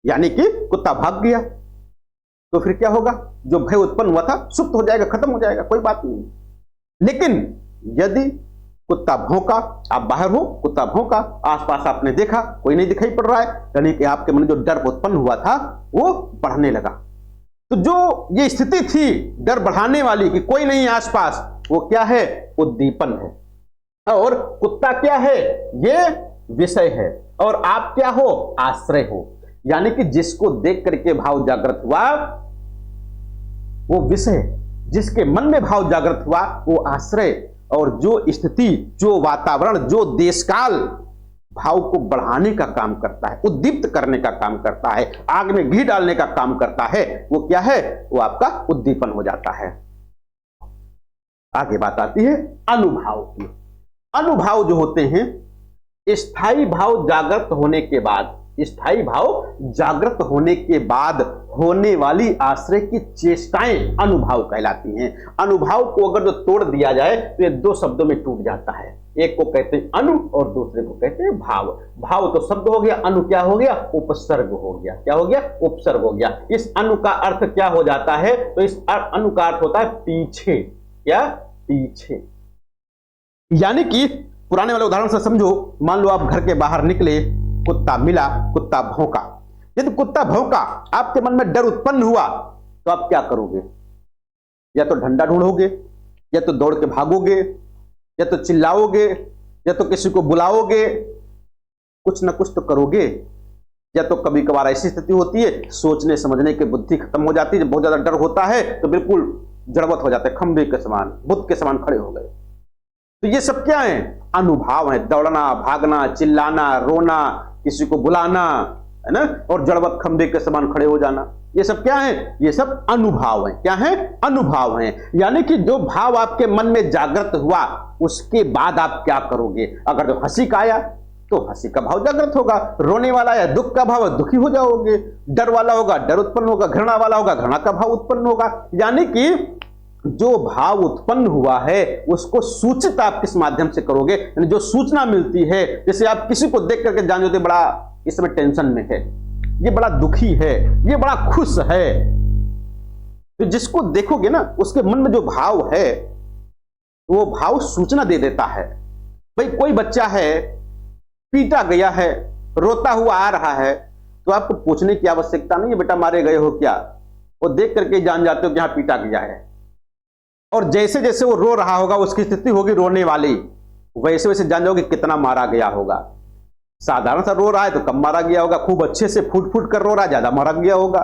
यानी कि कुत्ता भाग गया। तो फिर क्या होगा? जो भय उत्पन्न हुआ था सुप्त हो जाएगा, खत्म हो जाएगा, कोई बात नहीं। लेकिन यदि कुत्ता भौंका, आप बाहर हो, कुत्ता भौंका, आसपास आपने देखा कोई नहीं दिखाई पड़ रहा है, यानी कि आपके मन में जो डर उत्पन्न हुआ था वो बढ़ने लगा। तो जो ये स्थिति थी डर बढ़ाने वाली कि कोई नहीं आसपास, वो क्या है? उद्दीपन है। और कुत्ता क्या है? ये विषय है, और आप क्या हो? आश्रय हो। यानी कि जिसको देख करके भाव जागृत हुआ वो विषय, जिसके मन में भाव जागृत हुआ वो आश्रय, और जो स्थिति, जो वातावरण, जो देशकाल भाव को बढ़ाने का काम करता है, उद्दीप्त करने का काम करता है, आग में घी डालने का काम करता है, वो क्या है? वो आपका उद्दीपन हो जाता है। आगे बात आती है अनुभाव की। अनुभाव जो होते हैं, स्थायी भाव जागृत होने के बाद, स्थायी भाव जागृत होने के बाद होने वाली आश्रय की चेष्टाएं अनुभाव कहलाती हैं। अनुभाव को अगर जो तोड़ दिया जाए तो ये दो शब्दों में टूट जाता है, एक को कहते हैं अनु और दूसरे को कहते हैं भाव। भाव तो शब्द हो गया, अनु क्या हो गया? उपसर्ग हो गया। क्या हो गया? उपसर्ग हो गया। इस अनु का अर्थ क्या हो जाता है? तो इस अनु का अर्थ होता है पीछे। क्या? पीछे। यानी कि पुराने वाले उदाहरण से समझो, मान लो आप घर के बाहर निकले, कुत्ता मिला, कुत्ता भौंका। यदि कुत्ता भौंका, आपके मन में डर उत्पन्न हुआ, तो आप क्या करोगे? या तो डंडा ढूंढोगे, या तो दौड़ के भागोगे, या तो चिल्लाओगे, या तो किसी को बुलाओगे, कुछ ना कुछ तो करोगे। या तो कभी कभार ऐसी स्थिति होती है सोचने समझने की बुद्धि खत्म हो जाती है, जब बहुत ज्यादा डर होता है तो बिल्कुल जड़वत हो जाते हैं, खंबे के समान, बुद्ध के समान खड़े हो गए। तो ये सब क्या है? अनुभाव है। दौड़ना, भागना, चिल्लाना, रोना, किसी को बुलाना, है ना, और जड़वत खंबे के समान खड़े हो जाना, ये सब क्या है? ये सब अनुभव है। क्या है? अनुभव है। यानी कि जो भाव आपके मन में जागृत हुआ उसके बाद आप क्या करोगे? अगर जो हंसी का आया तो हंसी का भाव जागृत होगा, रोने वाला या दुख का भाव, दुखी हो जाओगे, डर वाला होगा डर उत्पन्न होगा, घृणा वाला होगा घृणा का भाव उत्पन्न होगा। यानी कि जो भाव उत्पन्न हुआ है उसको सूचित आप किस माध्यम से करोगे? यानी जो सूचना मिलती है, जैसे आप किसी को देख करके जान जाते बड़ा इस समय टेंशन में है, ये बड़ा दुखी है, ये बड़ा खुश है, तो जिसको देखोगे ना उसके मन में जो भाव है वो भाव सूचना दे देता है। भाई कोई बच्चा है, पीटा गया है, रोता हुआ आ रहा है, तो आपको पूछने की आवश्यकता नहीं है बेटा मारे गए हो क्या, वो देख करके जान जाते हो कि यहां पीटा गया है। और जैसे जैसे वो रो रहा होगा उसकी स्थिति होगी रोने वाली, वैसे वैसे जान जाओगे कितना मारा गया होगा। साधारण सा रो रहा है तो कम मारा गया होगा, खूब अच्छे से फूट फूट कर रो रहा है ज्यादा मारा गया होगा।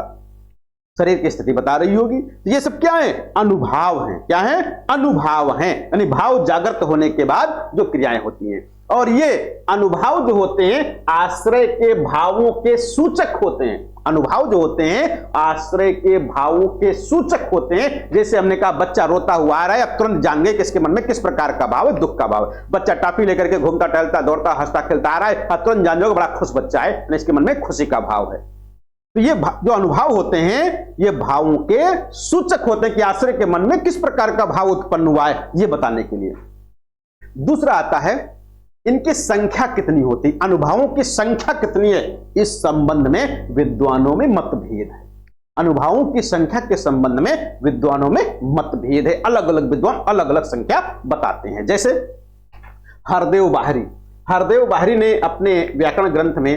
शरीर की स्थिति बता रही होगी। तो ये सब क्या है? अनुभव हैं। क्या है? अनुभव हैं, यानी भाव जागृत होने के बाद जो क्रियाएं होती हैं। और ये अनुभव जो होते हैं आश्रय के भावों के सूचक होते हैं। अनुभव जो होते हैं आश्रय के भावों के सूचक होते हैं। जैसे हमने कहा बच्चा रोता हुआ आ रहा है, अब तुरंत जान गए कि इसके मन में किस प्रकार का भाव है, दुख का भाव है। बच्चा टॉफी लेकर के घूमता टहलता दौड़ता हंसता खेलता आ रहा है, अब तुरंत जान जाओगे बड़ा खुश बच्चा है, इसके मन में खुशी का भाव है। तो ये जो अनुभव होते हैं ये भावों के सूचक होते हैं कि आश्रय के मन में किस प्रकार का भाव उत्पन्न हुआ है, ये बताने के लिए। दूसरा आता है इनकी संख्या कितनी होती, अनुभवों की संख्या कितनी है, इस संबंध में विद्वानों में मतभेद है। अनुभवों की संख्या के संबंध में विद्वानों में मतभेद है। अलग अलग विद्वान अलग अलग संख्या बताते हैं। जैसे हरदेव बाहरी ने अपने व्याकरण ग्रंथ में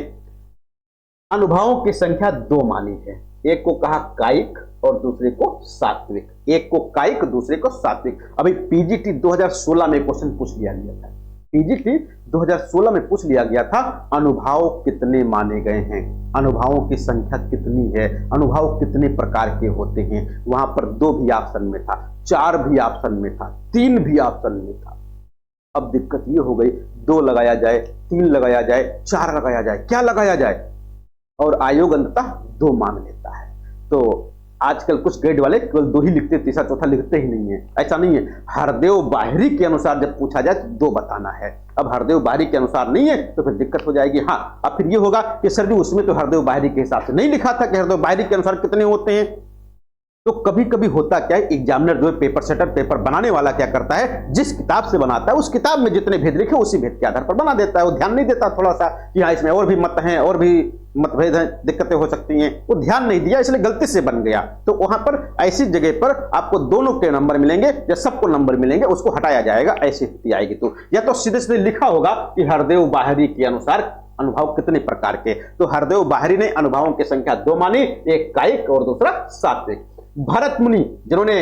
अनुभवों की संख्या 2 मानी है। एक को कहा कायिक और दूसरे को सात्विक। एक को कायिक दूसरे को सात्विक। अभी पीजीटी 2016 में क्वेश्चन पूछ लिया गया था। पीजीटी 2016 में पूछ लिया गया था अनुभव कितने माने गए हैं, अनुभवों की संख्या कितनी है, अनुभव कितने प्रकार के होते हैं। वहां पर 2 भी ऑप्शन में था, 4 भी ऑप्शन में था, 3 भी ऑप्शन में था। अब दिक्कत ये हो गई 2 लगाया जाए, 3 लगाया जाए, 4 लगाया जाए, क्या लगाया जाए, और आयोग अंततः 2 मान लेता है। तो आजकल कुछ ग्रेड वाले केवल 2 ही लिखते, तीसरा चौथा लिखते ही नहीं है। ऐसा नहीं है। हरदेव बाहरी के अनुसार जब पूछा जाए तो 2 बताना है। अब हरदेव बाहरी के अनुसार नहीं है तो फिर दिक्कत हो जाएगी। हाँ, अब फिर ये होगा कि सर जी उसमें तो हरदेव बाहरी के हिसाब से नहीं लिखा था कि हरदेव बाहरी के अनुसार कितने होते हैं। तो कभी कभी होता क्या है, एग्जामिनर जो है पेपर सेटर, पेपर बनाने वाला क्या करता है, जिस किताब से बनाता है उस किताब में जितने भेद लिखे उसी भेद के आधार पर बना देता है। वो ध्यान नहीं देता थोड़ा सा कि हाँ इसमें और भी मत हैं, और भी मतभेद हैं, दिक्कतें हो सकती हैं, वो ध्यान नहीं दिया इसलिए गलती से बन गया। तो वहां पर ऐसी जगह पर आपको दोनों के नंबर मिलेंगे या सबको नंबर मिलेंगे, उसको हटाया जाएगा, ऐसी स्थिति आएगी। तो या तो सीधे सीधे लिखा होगा कि हरदेव बाहरी के अनुसार अनुभव कितने प्रकार के। तो हरदेव बाहरी ने अनुभवों की संख्या 2 मानी, एक कायिक और दूसरा सात्विक। भरत मुनि जिन्होंने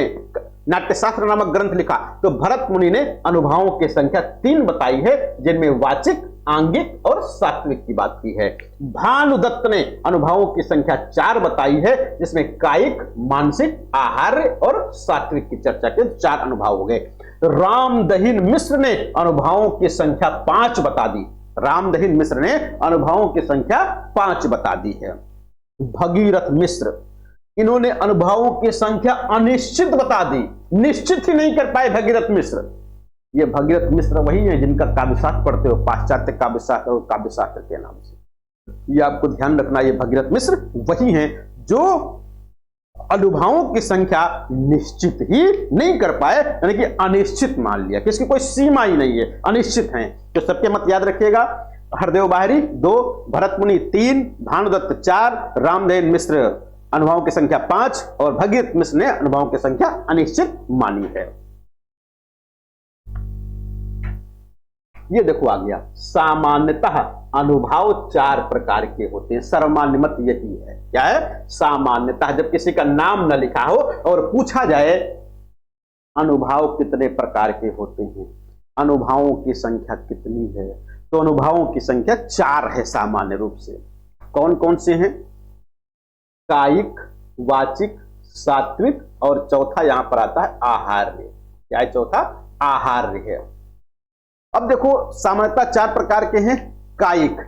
नाट्यशास्त्र नामक ग्रंथ लिखा, तो भरत मुनि ने अनुभवों की संख्या 3 बताई है, जिनमें वाचिक, आंगिक और सात्विक की बात की है। भानुदत्त ने अनुभवों की संख्या 4 बताई है, जिसमें कायिक, मानसिक, आहार्य और सात्विक की चर्चा के 4 अनुभव हो गए। रामदहिन मिश्र ने अनुभवों की संख्या 5 बता दी। रामदहिन मिश्र ने अनुभवों की संख्या 5 बता दी है। भगीरथ मिश्र, इन्होंने अनुभवों की संख्या अनिश्चित बता दी, निश्चित ही नहीं कर पाए भगीरथ मिश्र। ये भगीरथ मिश्र वही है जिनका काव्यशास्त्र पढ़ते हो, पाश्चात्य काव्यशास्त्र और काव्यशास्त्र के नाम से। ये आपको ध्यान रखना, ये भगीरथ मिश्र वही हैं जो अनुभवों की संख्या निश्चित ही नहीं कर पाए, यानी कि अनिश्चित मान लिया कि इसकी कोई सीमा ही नहीं है, अनिश्चित है। तो सबके मत याद रखिएगा। हरदेव बाहरी 2, भरत मुनि 3, भानुदत्त 4, रामदहिन मिश्र अनुभवों की संख्या 5 और भगीरथ मिश्र ने अनुभवों की संख्या अनिश्चित मानी है। ये देखो आ गया, सामान्यतः अनुभव 4 प्रकार के होते हैं। सर्वमान्य मत यही है। क्या है? सामान्यतः जब किसी का नाम न लिखा हो और पूछा जाए अनुभव कितने प्रकार के होते हैं, अनुभवों की संख्या कितनी है, तो अनुभवों की संख्या 4 है सामान्य रूप से। कौन कौन से हैं? कायिक, वाचिक, सात्विक और चौथा यहां पर आता है आहार्य। क्या है चौथा? आहार्य है। अब देखो सामान्यतः 4 प्रकार के हैं। कायिक,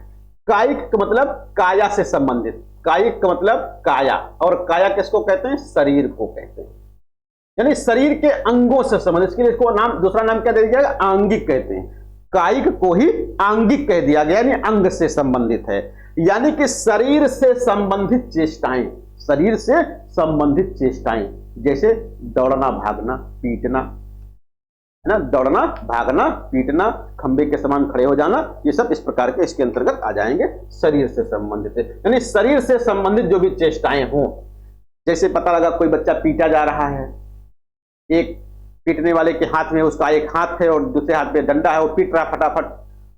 कायिक का मतलब काया से संबंधित, कायिक का मतलब काया, और काया किसको कहते हैं? शरीर को कहते हैं, यानी शरीर के अंगों से संबंधित। इसके लिए इसको नाम, दूसरा नाम क्या दे दिया गया? आंगिक कहते हैं। कायिक को ही आंगिक कह दिया गया, यानी अंग से संबंधित है, यानी कि शरीर से संबंधित चेष्टाएं, शरीर से संबंधित चेष्टाएं, जैसे दौड़ना, भागना, पीटना, है ना, दौड़ना, भागना, पीटना, खंबे के समान खड़े हो जाना, ये सब इस प्रकार के इसके अंतर्गत आ जाएंगे, शरीर से संबंधित है। यानी शरीर से संबंधित जो भी चेष्टाएं हों, जैसे पता लगा कोई बच्चा पीटा जा रहा है, एक पीटने वाले के हाथ में उसका एक हाथ है और दूसरे हाथ पे डंडा है, वो पीट रहा फटाफट,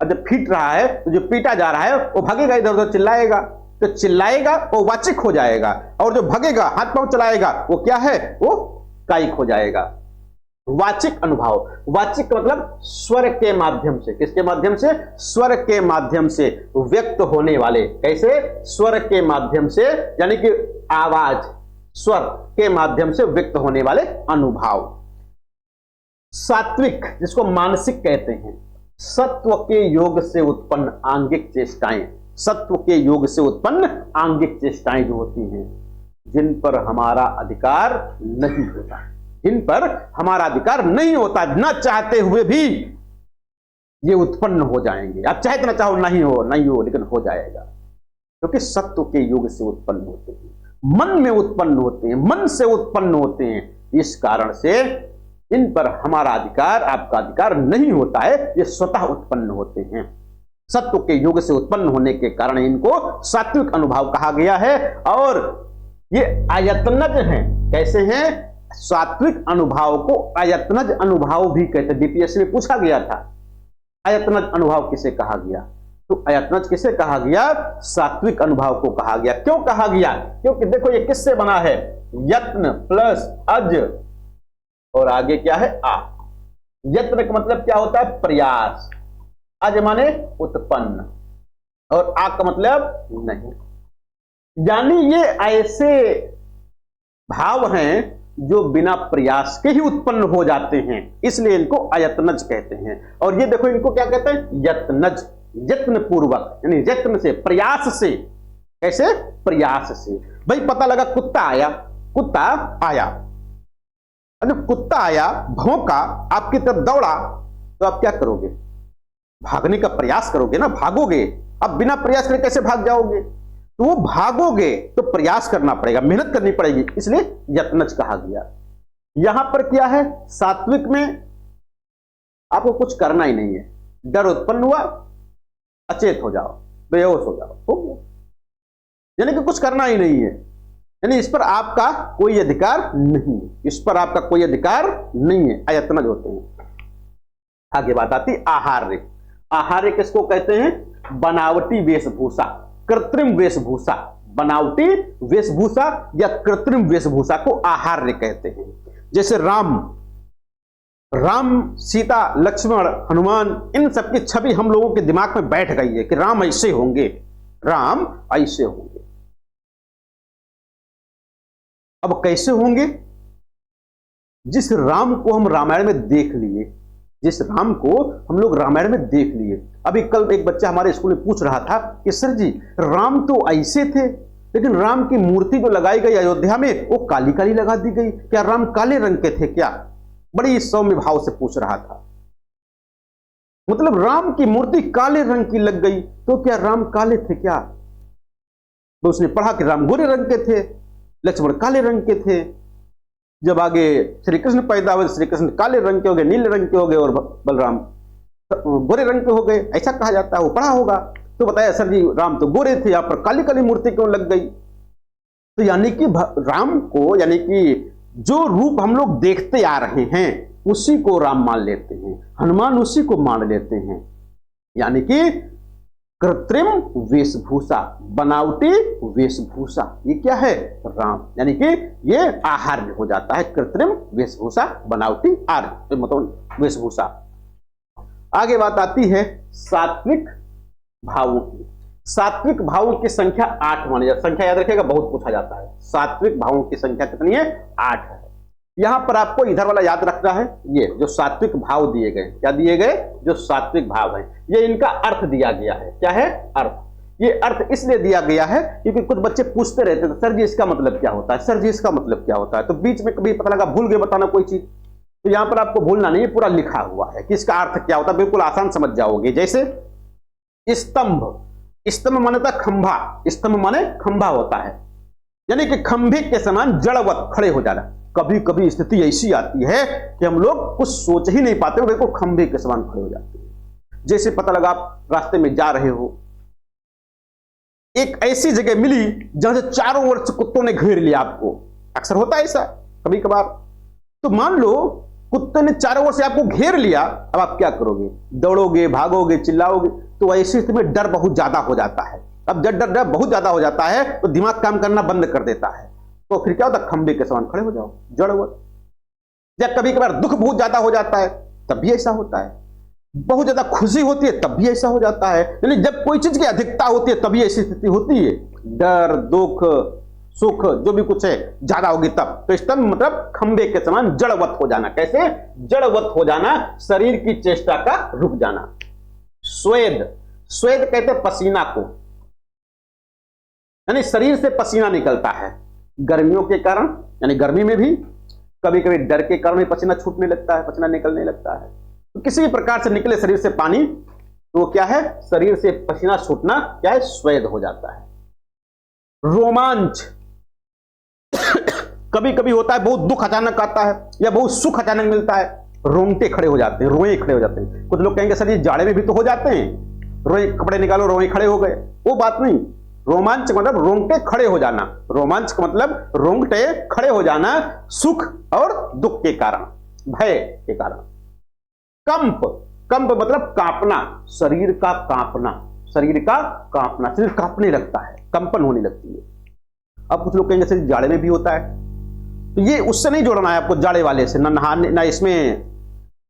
और जब पीट रहा है तो जो पीटा जा रहा है वो भागेगा, इधर उधर चिल्लाएगा, तो चिल्लाएगा वो वाचिक हो जाएगा, और जो भागेगा हाथ पांव चलाएगा वो क्या है? वो कायिक हो जाएगा। वाचिक अनुभव, वाचिक मतलब स्वर के माध्यम से, किसके माध्यम से? स्वर के माध्यम से व्यक्त होने वाले। कैसे? स्वर के माध्यम से, यानी कि आवाज, स्वर के माध्यम से व्यक्त होने वाले अनुभाव। सात्विक, जिसको मानसिक कहते हैं, सत्व के योग से उत्पन्न आंगिक चेष्टाएं, सत्व के योग से उत्पन्न आंगिक चेष्टाएं जो होती हैं, जिन पर हमारा अधिकार नहीं होता, जिन पर हमारा अधिकार नहीं होता, न चाहते हुए भी ये उत्पन्न हो जाएंगे। आप चाहे तो ना चाहो नहीं हो, लेकिन हो जाएगा, क्योंकि सत्व के योग से उत्पन्न होते हैं, मन में उत्पन्न होते हैं, मन से उत्पन्न होते हैं। इस कारण से इन पर हमारा अधिकार, आपका अधिकार नहीं होता है, ये स्वतः उत्पन्न होते हैं। सत्व के योग से उत्पन्न होने के कारण इनको सात्विक अनुभाव कहा गया है। और ये आयतनज हैं। कैसे हैं? सात्विक अनुभाव को आयतनज अनुभाव भी कहते हैं। बीपीएससी में पूछा गया था, आयतनज अनुभाव किसे कहा गया? तो आयतनज किसे कहा गया? सात्विक अनुभाव को कहा गया। क्यों कहा गया? क्योंकि देखो ये किससे बना है? यत्न प्लस अज और आगे क्या है? आ। यत्न का मतलब क्या होता है? प्रयास। अज माने उत्पन्न और आ का मतलब नहीं। यानी ये ऐसे भाव हैं जो बिना प्रयास के ही उत्पन्न हो जाते हैं, इसलिए इनको आयतनज कहते हैं। और ये देखो इनको क्या कहते हैं? यत्नज, यत्न पूर्वक, यानी यत्न से, प्रयास से। कैसे? प्रयास से। भाई पता लगा कुत्ता आया, कुत्ता आया, जब कुत्ता आया, भौंका, आपकी तरफ दौड़ा, तो आप क्या करोगे? भागने का प्रयास करोगे ना, भागोगे। अब बिना प्रयास करे कैसे भाग जाओगे? तो वो भागोगे तो प्रयास करना पड़ेगा, मेहनत करनी पड़ेगी, इसलिए यत्नज कहा गया। यहां पर क्या है? सात्विक में आपको कुछ करना ही नहीं है, डर उत्पन्न हुआ, अचेत हो जाओ, बेहोश हो जाओ, हो गया। यानी कि कुछ करना ही नहीं है, यानी इस पर आपका कोई अधिकार नहीं, इस पर आपका कोई अधिकार नहीं है, अयत्नज होते हैं। आगे बात आती आहार्य। आहार्य किसको कहते हैं? बनावटी वेशभूषा, कृत्रिम वेशभूषा, बनावटी वेशभूषा या कृत्रिम वेशभूषा को आहार्य कहते हैं। जैसे राम, सीता, लक्ष्मण, हनुमान, इन सबकी छवि हम लोगों के दिमाग में बैठ गई है कि राम ऐसे होंगे, राम ऐसे होंगे। अब कैसे होंगे? जिस राम को हम रामायण में देख लिए, जिस राम को हम लोग रामायण में देख लिए। अभी कल एक बच्चा हमारे स्कूल में पूछ रहा था कि सर जी, राम तो ऐसे थे, लेकिन राम की मूर्ति जो लगाई गई अयोध्या में वो काली काली लगा दी गई, क्या राम काले रंग के थे क्या? बड़ी सौम्य भाव से पूछ रहा था। मतलब राम की मूर्ति काले रंग की लग गई, तो क्या राम काले थे क्या? तो उसने पढ़ा कि राम गोरे रंग के थे, लक्ष्मण काले रंग के थे। जब आगे श्री कृष्ण पैदा हुए, श्री कृष्ण काले रंग के हो गए, नीले रंग के हो गए, और बलराम गोरे रंग के हो गए, ऐसा कहा जाता है। वो पढ़ा होगा तो बताया सर जी राम तो गोरे थे, यहाँ पर काली काली मूर्ति क्यों लग गई? तो यानी कि राम को, यानी कि जो रूप हम लोग देखते आ रहे हैं उसी को राम मान लेते हैं, हनुमान उसी को मान लेते हैं। यानी कि कृत्रिम वेशभूषा, बनावटी वेशभूषा, ये क्या है? राम। यानी कि ये आहार्य हो जाता है, कृत्रिम वेशभूषा, बनावटी आर्य मतलब वेशभूषा। आगे बात आती है सात्विक भावों की। सात्विक भावों की संख्या 8 मानी जाती है। संख्या याद रखिएगा, बहुत पूछा जाता है। सात्विक भावों की संख्या कितनी है? 8 है। यहां पर आपको इधर वाला याद रखना है, ये जो सात्विक भाव दिए गए, क्या दिए गए? जो सात्विक भाव है, ये इनका अर्थ दिया गया है। क्या है? अर्थ। ये अर्थ इसलिए दिया गया है क्योंकि कुछ बच्चे पूछते रहते थे, सर जी इसका मतलब क्या होता है, सर जी इसका मतलब क्या होता है। तो बीच में कभी पता लगा भूल गए बताना कोई चीज, तो यहां पर आपको भूलना नहीं है, पूरा लिखा हुआ है कि इसका अर्थ क्या होता है, बिल्कुल आसान समझ जाओगे। जैसे स्तंभ, स्तंभ माने था खंभा, स्तंभ माने खंभा होता है, यानी कि खंभे के समान जड़वत खड़े हो जाना। कभी कभी स्थिति ऐसी आती है कि हम लोग कुछ सोच ही नहीं पाते, बिल्कुल खंभे के समान खड़े हो जाते हैं। जैसे पता लगा आप रास्ते में जा रहे हो, एक ऐसी जगह मिली जहां से चारों ओर से कुत्तों ने घेर लिया आपको। अक्सर होता है ऐसा कभी कभार। तो मान लो कुत्ते ने चारों ओर से आपको घेर लिया, अब आप क्या करोगे? दौड़ोगे, भागोगे, चिल्लाओगे। तो ऐसी स्थिति में डर बहुत ज्यादा हो जाता है। अब जब डर बहुत ज्यादा हो जाता है तो दिमाग काम करना बंद कर देता है, तो फिर क्या होता है? खंभे के समान खड़े हो जाओ, जड़वत। जब कभी कभार दुख बहुत ज्यादा हो जाता है तब भी ऐसा होता है, बहुत ज्यादा खुशी होती है तब भी ऐसा हो जाता है। यानी जब कोई चीज की अधिकता होती है तभी ऐसी स्थिति होती है। डर, दुख, सुख जो भी कुछ है ज्यादा होगी तब। तो स्तंभ मतलब खंबे के समान जड़वत हो जाना। कैसे? जड़वत हो जाना, शरीर की चेष्टा का रुक जाना। स्वेद, स्वेद कहते हैं पसीना को, यानी शरीर से पसीना निकलता है गर्मियों के कारण, यानी गर्मी में भी कभी कभी डर के कारण भी पसीना छूटने लगता है, पसीना निकलने लगता है। तो किसी भी प्रकार से निकले शरीर से पानी तो क्या है? शरीर से पसीना छूटना क्या है? स्वेद हो जाता है। रोमांच कभी कभी होता है, बहुत दुख अचानक आता है या बहुत सुख अचानक मिलता है, रोंगटे खड़े हो जाते हैं, रोए खड़े हो जाते हैं। कुछ लोग कहेंगे सर ये जाड़े में भी तो हो जाते हैं, रोए कपड़े निकालो रोए खड़े हो गए, वो बात नहीं। रोमांच मतलब रोंगटे खड़े हो जाना, रोमांच का मतलब रोंगटे खड़े हो जाना सुख और दुख के कारण, भय के कारण। कंप, कंप मतलब कांपना, शरीर का कांपना, शरीर का कांपना, शरीर कांपने लगता है, कंपन होने लगती है। अब कुछ लोग कहेंगे सर जाड़े में भी होता है, तो ये उससे नहीं जोड़ना है आपको, जाड़े वाले से, ना नहाने, ना इसमें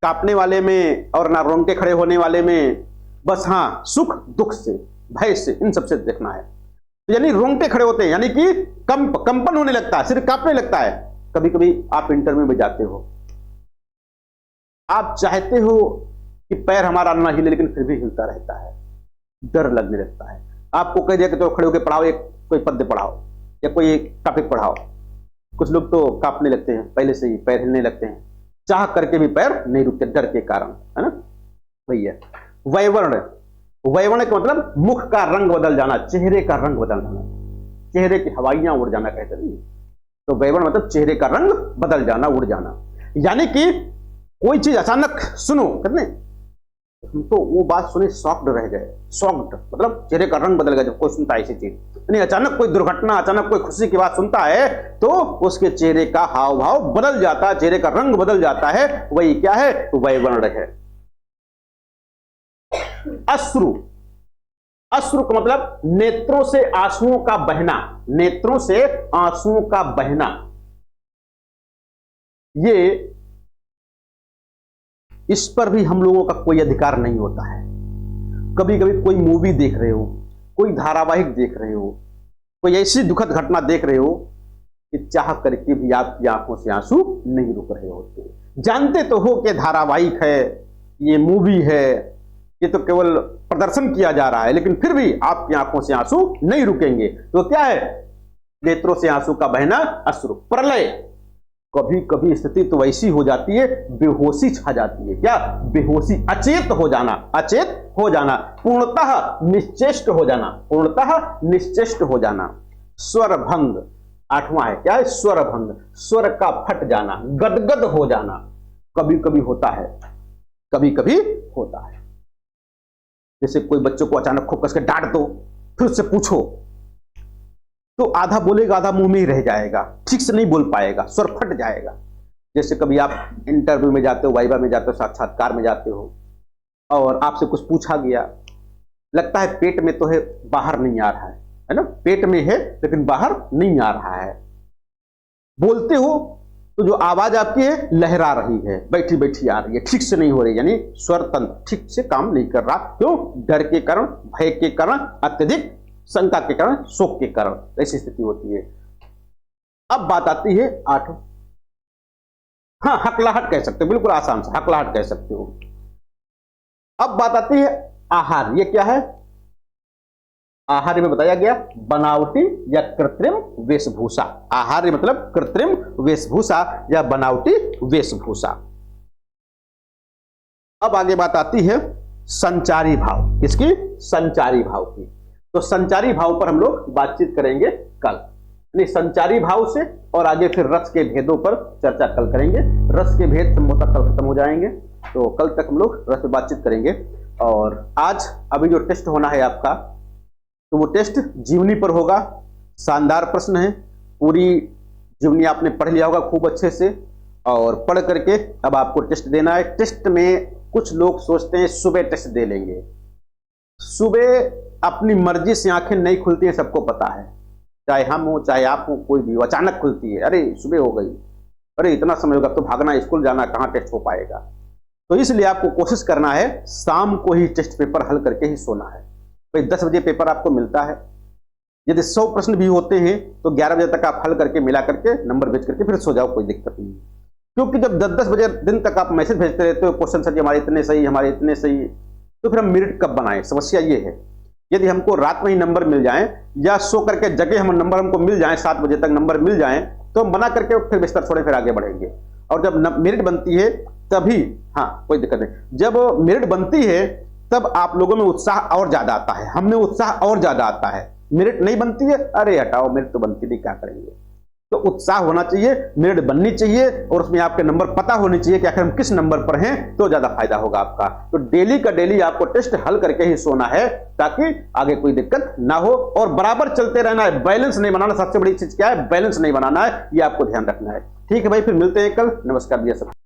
कांपने वाले में और ना रोंगटे खड़े होने वाले में, बस हाँ सुख दुख से भय से, इन सबसे देखना है। तो यानी रोंगटे खड़े होते हैं, यानी कि कंपन होने लगता है, सिर्फ कांपने लगता है। कभी कभी आप इंटरव्यू में जाते हो, आप चाहते हो कि पैर हमारा ना हिले, लेकिन फिर भी हिलता रहता है, डर लगने लगता है। आपको कह दिया कि तो खड़े होकर पढ़ाओ, एक कोई पद्य पढ़ाओ या कोई टॉपिक पढ़ाओ, कुछ लोग तो कांपने लगते हैं, पहले से ही पैर हिलने लगते हैं, चाह करके भी पैर नहीं रुकते डर के कारण, है ना भैया। वैवर्ण, वैवर्ण का मतलब मुख का रंग बदल जाना, चेहरे का रंग बदल जाना, चेहरे की हवाइयां उड़ जाना कहते नहीं। तो वैवर्ण मतलब चेहरे का रंग बदल जाना, उड़ जाना। यानी कि कोई चीज अचानक सुनो, कहते हम तो वो बात सुने शॉक्ड रह गए, शॉक्ड मतलब चेहरे का रंग बदल गया जब कोई सुनता है ऐसी चीज। यानी अचानक कोई दुर्घटना, अचानक कोई खुशी की बात सुनता है तो उसके चेहरे का हाव भाव बदल जाता है, चेहरे का रंग बदल जाता है, वही क्या है? वैवर्ण है। अश्रु, अश्रु का मतलब नेत्रों से आंसुओं का बहना, नेत्रों से आंसुओं का बहना। ये इस पर भी हम लोगों का कोई अधिकार नहीं होता है। कभी कभी कोई मूवी देख रहे हो, कोई धारावाहिक देख रहे हो, कोई ऐसी दुखद घटना देख रहे हो कि चाह करके भी आपकी आंखों से आंसू नहीं रुक रहे होते। जानते तो हो कि धारावाहिक है, ये मूवी है, ये तो केवल प्रदर्शन किया जा रहा है, लेकिन फिर भी आपकी आंखों से आंसू नहीं रुकेंगे। तो क्या है? नेत्रों से आंसू का बहना, अश्रु। प्रलय, कभी कभी स्थिति तो वैसी हो जाती है, बेहोशी छा जाती है। क्या? बेहोशी, अचेत हो जाना, अचेत हो जाना, पूर्णतः निश्चेष्ट हो जाना, पूर्णतः निश्चेष्ट हो जाना। स्वर भंग, आठवां है, क्या है? स्वर भंग, स्वर का फट जाना, गदगद हो जाना, कभी कभी होता है, कभी कभी होता है। जैसे कोई बच्चों को अचानक खूब कस के डांट दो, फिर उससे पूछो तो आधा बोलेगा, आधा मुंह में ही रह जाएगा, ठीक से नहीं बोल पाएगा, स्वर फट जाएगा। जैसे कभी आप इंटरव्यू में जाते हो, वाइवा में जाते हो, साक्षात्कार में जाते हो और आपसे कुछ पूछा गया, लगता है पेट में तो है, बाहर नहीं आ रहा है ना, पेट में है लेकिन बाहर नहीं आ रहा है। बोलते हो तो जो आवाज आपकी है लहरा रही है, बैठी बैठी आ रही है, ठीक से नहीं हो रही, यानी स्वर तंत्र ठीक से काम नहीं कर रहा। क्यों? डर के कारण, भय के कारण, अत्यधिक शंका के कारण, शोक के कारण ऐसी स्थिति होती है। अब बात आती है आठ, हाँ हकलाहट कह सकते हो, बिल्कुल आसान से हकलाहट कह सकते हो। अब बात आती है आहार, ये क्या है? आहार में बताया गया बनावटी या कृत्रिम वेशभूषा। आहार मतलब कृत्रिम वेशभूषा या बनावटी वेशभूषा। अब आगे बात आती है संचारी भाव, किसकी? संचारी भाव की। तो संचारी भाव पर हम लोग बातचीत करेंगे कल, यानी संचारी भाव से, और आगे फिर रस के भेदों पर चर्चा कल करेंगे। रस के भेद संभवतः कल खत्म हो जाएंगे, तो कल तक हम लोग रस पे बातचीत करेंगे। और आज अभी जो टेस्ट होना है आपका, तो वो टेस्ट जीवनी पर होगा। शानदार प्रश्न है, पूरी जीवनी आपने पढ़ लिया होगा खूब अच्छे से, और पढ़ करके अब आपको टेस्ट देना है। टेस्ट में कुछ लोग सोचते हैं सुबह टेस्ट दे लेंगे, सुबह अपनी मर्जी से आंखें नहीं खुलती है, सबको पता है, चाहे हम हो चाहे आप हो, कोई भी हो, अचानक खुलती है, अरे सुबह हो गई, अरे इतना समय होगा, तो भागना स्कूल जाना, कहाँ टेस्ट हो पाएगा। तो इसलिए आपको कोशिश करना है शाम को ही टेस्ट पेपर हल करके ही सोना है। भाई 10 बजे पेपर आपको मिलता है यदि 100 प्रश्न भी होते हैं तो 11 बजे तक आप हल करके मिला करके नंबर भेज करके फिर सो जाओ, कोई दिक्कत नहीं है। क्योंकि जब 10-10 बजे दिन तक आप मैसेज भेजते रहते हो, क्वेश्चन सर जी हमारे इतने सही, हमारे इतने सही, तो फिर हम मेरिट कब बनाएं? समस्या ये है। यदि हमको रात में ही नंबर मिल जाएं या सो करके जगह हम नंबर हमको मिल जाएं, 7 बजे तक नंबर मिल जाएं, तो हम बना करके फिर बिस्तर छोड़े फिर आगे बढ़ेंगे। और जब मेरिट बनती है तभी, हाँ कोई दिक्कत नहीं, जब मेरिट बनती है तब आप लोगों में उत्साह और ज्यादा आता है, हम में उत्साह और ज्यादा आता है। मेरिट नहीं बनती है, अरे हटाओ मेरिट तो बनती नहीं, क्या करेंगे। तो उत्साह होना चाहिए, मेरिट बननी चाहिए और उसमें आपके नंबर पता होने चाहिए कि आखिर हम किस नंबर पर हैं, तो ज्यादा फायदा होगा आपका। तो डेली का डेली आपको टेस्ट हल करके ही सोना है ताकि आगे कोई दिक्कत ना हो, और बराबर चलते रहना है, बैलेंस नहीं बनाना। सबसे बड़ी चीज क्या है? बैलेंस नहीं बनाना है, ये आपको ध्यान रखना है। ठीक है भाई, फिर मिलते हैं कल। नमस्कार भैया सब।